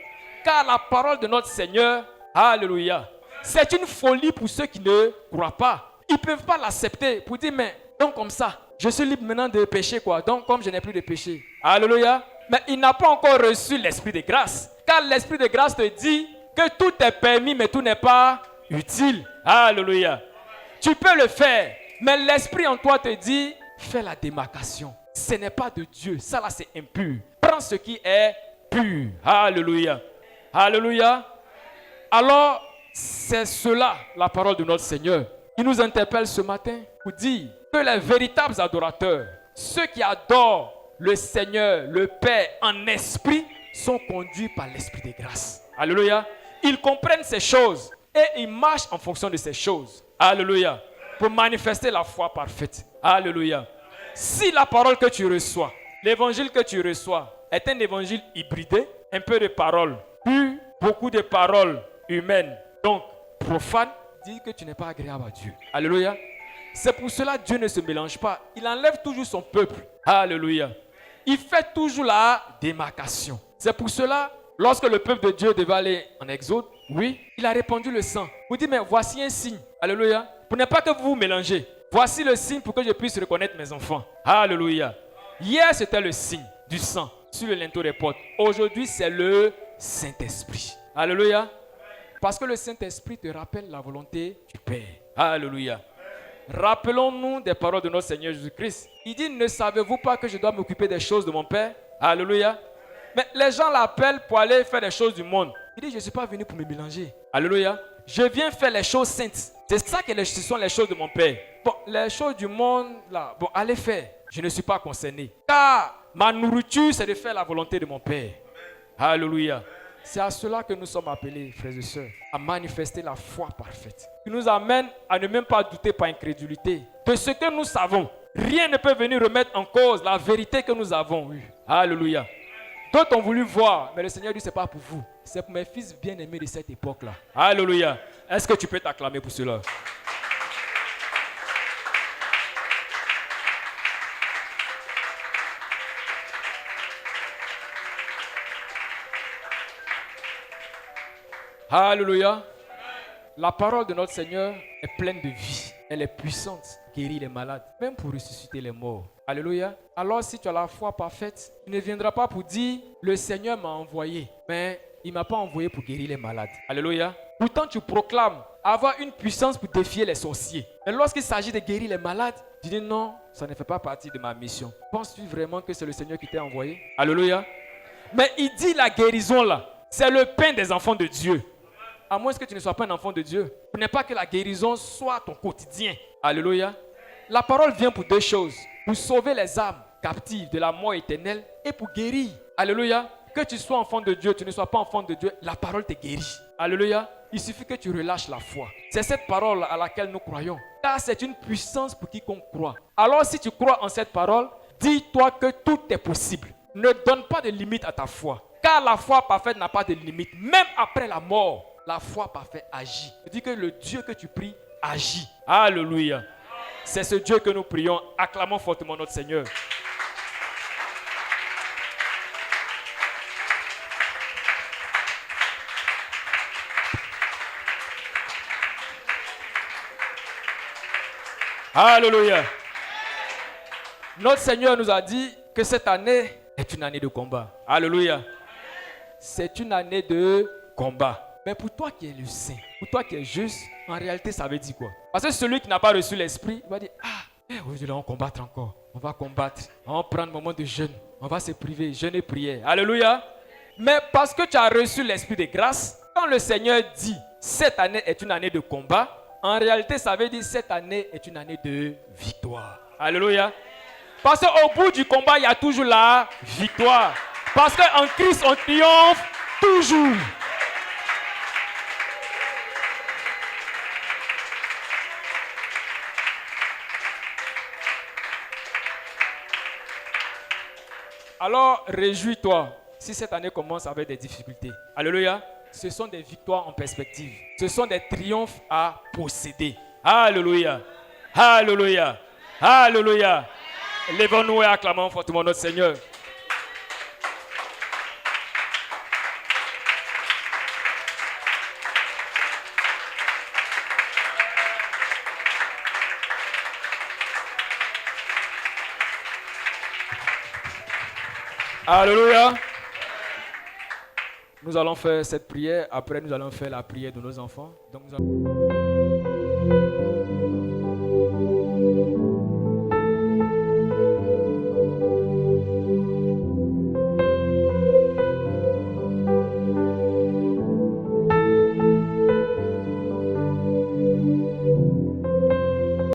Speaker 1: Car la parole de notre Seigneur, alléluia, c'est une folie pour ceux qui ne croient pas. Ils ne peuvent pas l'accepter pour dire, mais donc comme ça, je suis libre maintenant de pécher quoi. Donc comme je n'ai plus de péché. Alléluia. Mais il n'a pas encore reçu l'esprit de grâce. Car l'esprit de grâce te dit que tout est permis, mais tout n'est pas utile. Alléluia. Tu peux le faire, mais l'esprit en toi te dit, fais la démarcation. Ce n'est pas de Dieu. Ça là, c'est impur. Prends ce qui est pur. Alléluia. Alléluia. Alors, c'est cela, la parole de notre Seigneur. Il nous interpelle ce matin pour dire que les véritables adorateurs, ceux qui adorent le Seigneur, le Père en esprit, sont conduits par l'esprit de grâce. Alléluia. Ils comprennent ces choses et ils marchent en fonction de ces choses. Alléluia. Pour manifester la foi parfaite. Alléluia. Si la parole que tu reçois, l'évangile que tu reçois est un évangile hybridé, un peu de paroles, puis beaucoup de paroles humaines, donc profanes, dis que tu n'es pas agréable à Dieu. Alléluia. C'est pour cela que Dieu ne se mélange pas. Il enlève toujours son peuple. Alléluia. Il fait toujours la démarcation. C'est pour cela, lorsque le peuple de Dieu devait aller en exode, oui, il a répandu le sang. Vous dites, mais voici un signe. Alléluia. Pour ne pas que vous vous mélangez. Voici le signe pour que je puisse reconnaître mes enfants. Alléluia. Hier, c'était le signe du sang sur le linteau des portes. Aujourd'hui, c'est le Saint-Esprit. Alléluia. Parce que le Saint-Esprit te rappelle la volonté du Père. Alléluia. Rappelons-nous des paroles de notre Seigneur Jésus-Christ. Il dit, ne savez-vous pas que je dois m'occuper des choses de mon Père? Alléluia. Mais les gens l'appellent pour aller faire des choses du monde. Il dit, je ne suis pas venu pour me mélanger. Alléluia. Je viens faire les choses saintes. C'est ça que ce sont les choses de mon Père. Bon, les choses du monde, là, bon, allez faire. Je ne suis pas concerné. Car ma nourriture, c'est de faire la volonté de mon Père. Alléluia. C'est à cela que nous sommes appelés, frères et sœurs, à manifester la foi parfaite, qui nous amène à ne même pas douter par incrédulité de ce que nous savons. Rien ne peut venir remettre en cause la vérité que nous avons eue. Alléluia. D'autres ont voulu voir, mais le Seigneur dit, ce n'est pas pour vous. C'est pour mes fils bien-aimés de cette époque-là. Alléluia. Est-ce que tu peux t'acclamer pour cela? Alléluia. La parole de notre Seigneur est pleine de vie. Elle est puissante, guérit les malades, même pour ressusciter les morts. Alléluia. Alors si tu as la foi parfaite, tu ne viendras pas pour dire, le Seigneur m'a envoyé, mais il ne m'a pas envoyé pour guérir les malades. Alléluia. Pourtant tu proclames avoir une puissance pour défier les sorciers. Mais lorsqu'il s'agit de guérir les malades, tu dis non, ça ne fait pas partie de ma mission. Penses-tu vraiment que c'est le Seigneur qui t'a envoyé? Alléluia. Mais il dit la guérison là, c'est le pain des enfants de Dieu. À moins que tu ne sois pas un enfant de Dieu. Ce n'est pas que la guérison soit ton quotidien. Alléluia. La parole vient pour deux choses. Pour sauver les âmes captives de la mort éternelle et pour guérir. Alléluia. Que tu sois enfant de Dieu, tu ne sois pas enfant de Dieu, la parole te guérit. Alléluia. Il suffit que tu relâches la foi. C'est cette parole à laquelle nous croyons. Car c'est une puissance pour quiconque croit. Alors si tu crois en cette parole, dis-toi que tout est possible. Ne donne pas de limite à ta foi. Car la foi parfaite n'a pas de limite. Même après la mort, la foi parfaite agit. Je dis que le Dieu que tu pries agit. Alléluia. C'est ce Dieu que nous prions. Acclamons fortement notre Seigneur. Alléluia. Notre Seigneur nous a dit que cette année est une année de combat. Alléluia. C'est une année de combat. Mais pour toi qui es le saint, pour toi qui es juste, en réalité, ça veut dire quoi? Parce que celui qui n'a pas reçu l'esprit, il va dire, aujourd'hui, on va combattre encore. On va combattre. On va prendre un moment de jeûne. On va se priver, jeûne et prière. Alléluia. Mais parce que tu as reçu l'esprit de grâce, quand le Seigneur dit, cette année est une année de combat, en réalité, ça veut dire, cette année est une année de victoire. Alléluia. Parce qu'au bout du combat, il y a toujours la victoire. Parce qu'en Christ, on triomphe toujours. Alors, réjouis-toi si cette année commence avec des difficultés. Alléluia. Ce sont des victoires en perspective. Ce sont des triomphes à posséder. Alléluia. Alléluia. Alléluia. Lèvons-nous et acclamons fortement notre Seigneur. Alléluia. Nous allons faire cette prière. Après, nous allons faire la prière de nos enfants. Donc, nous allons...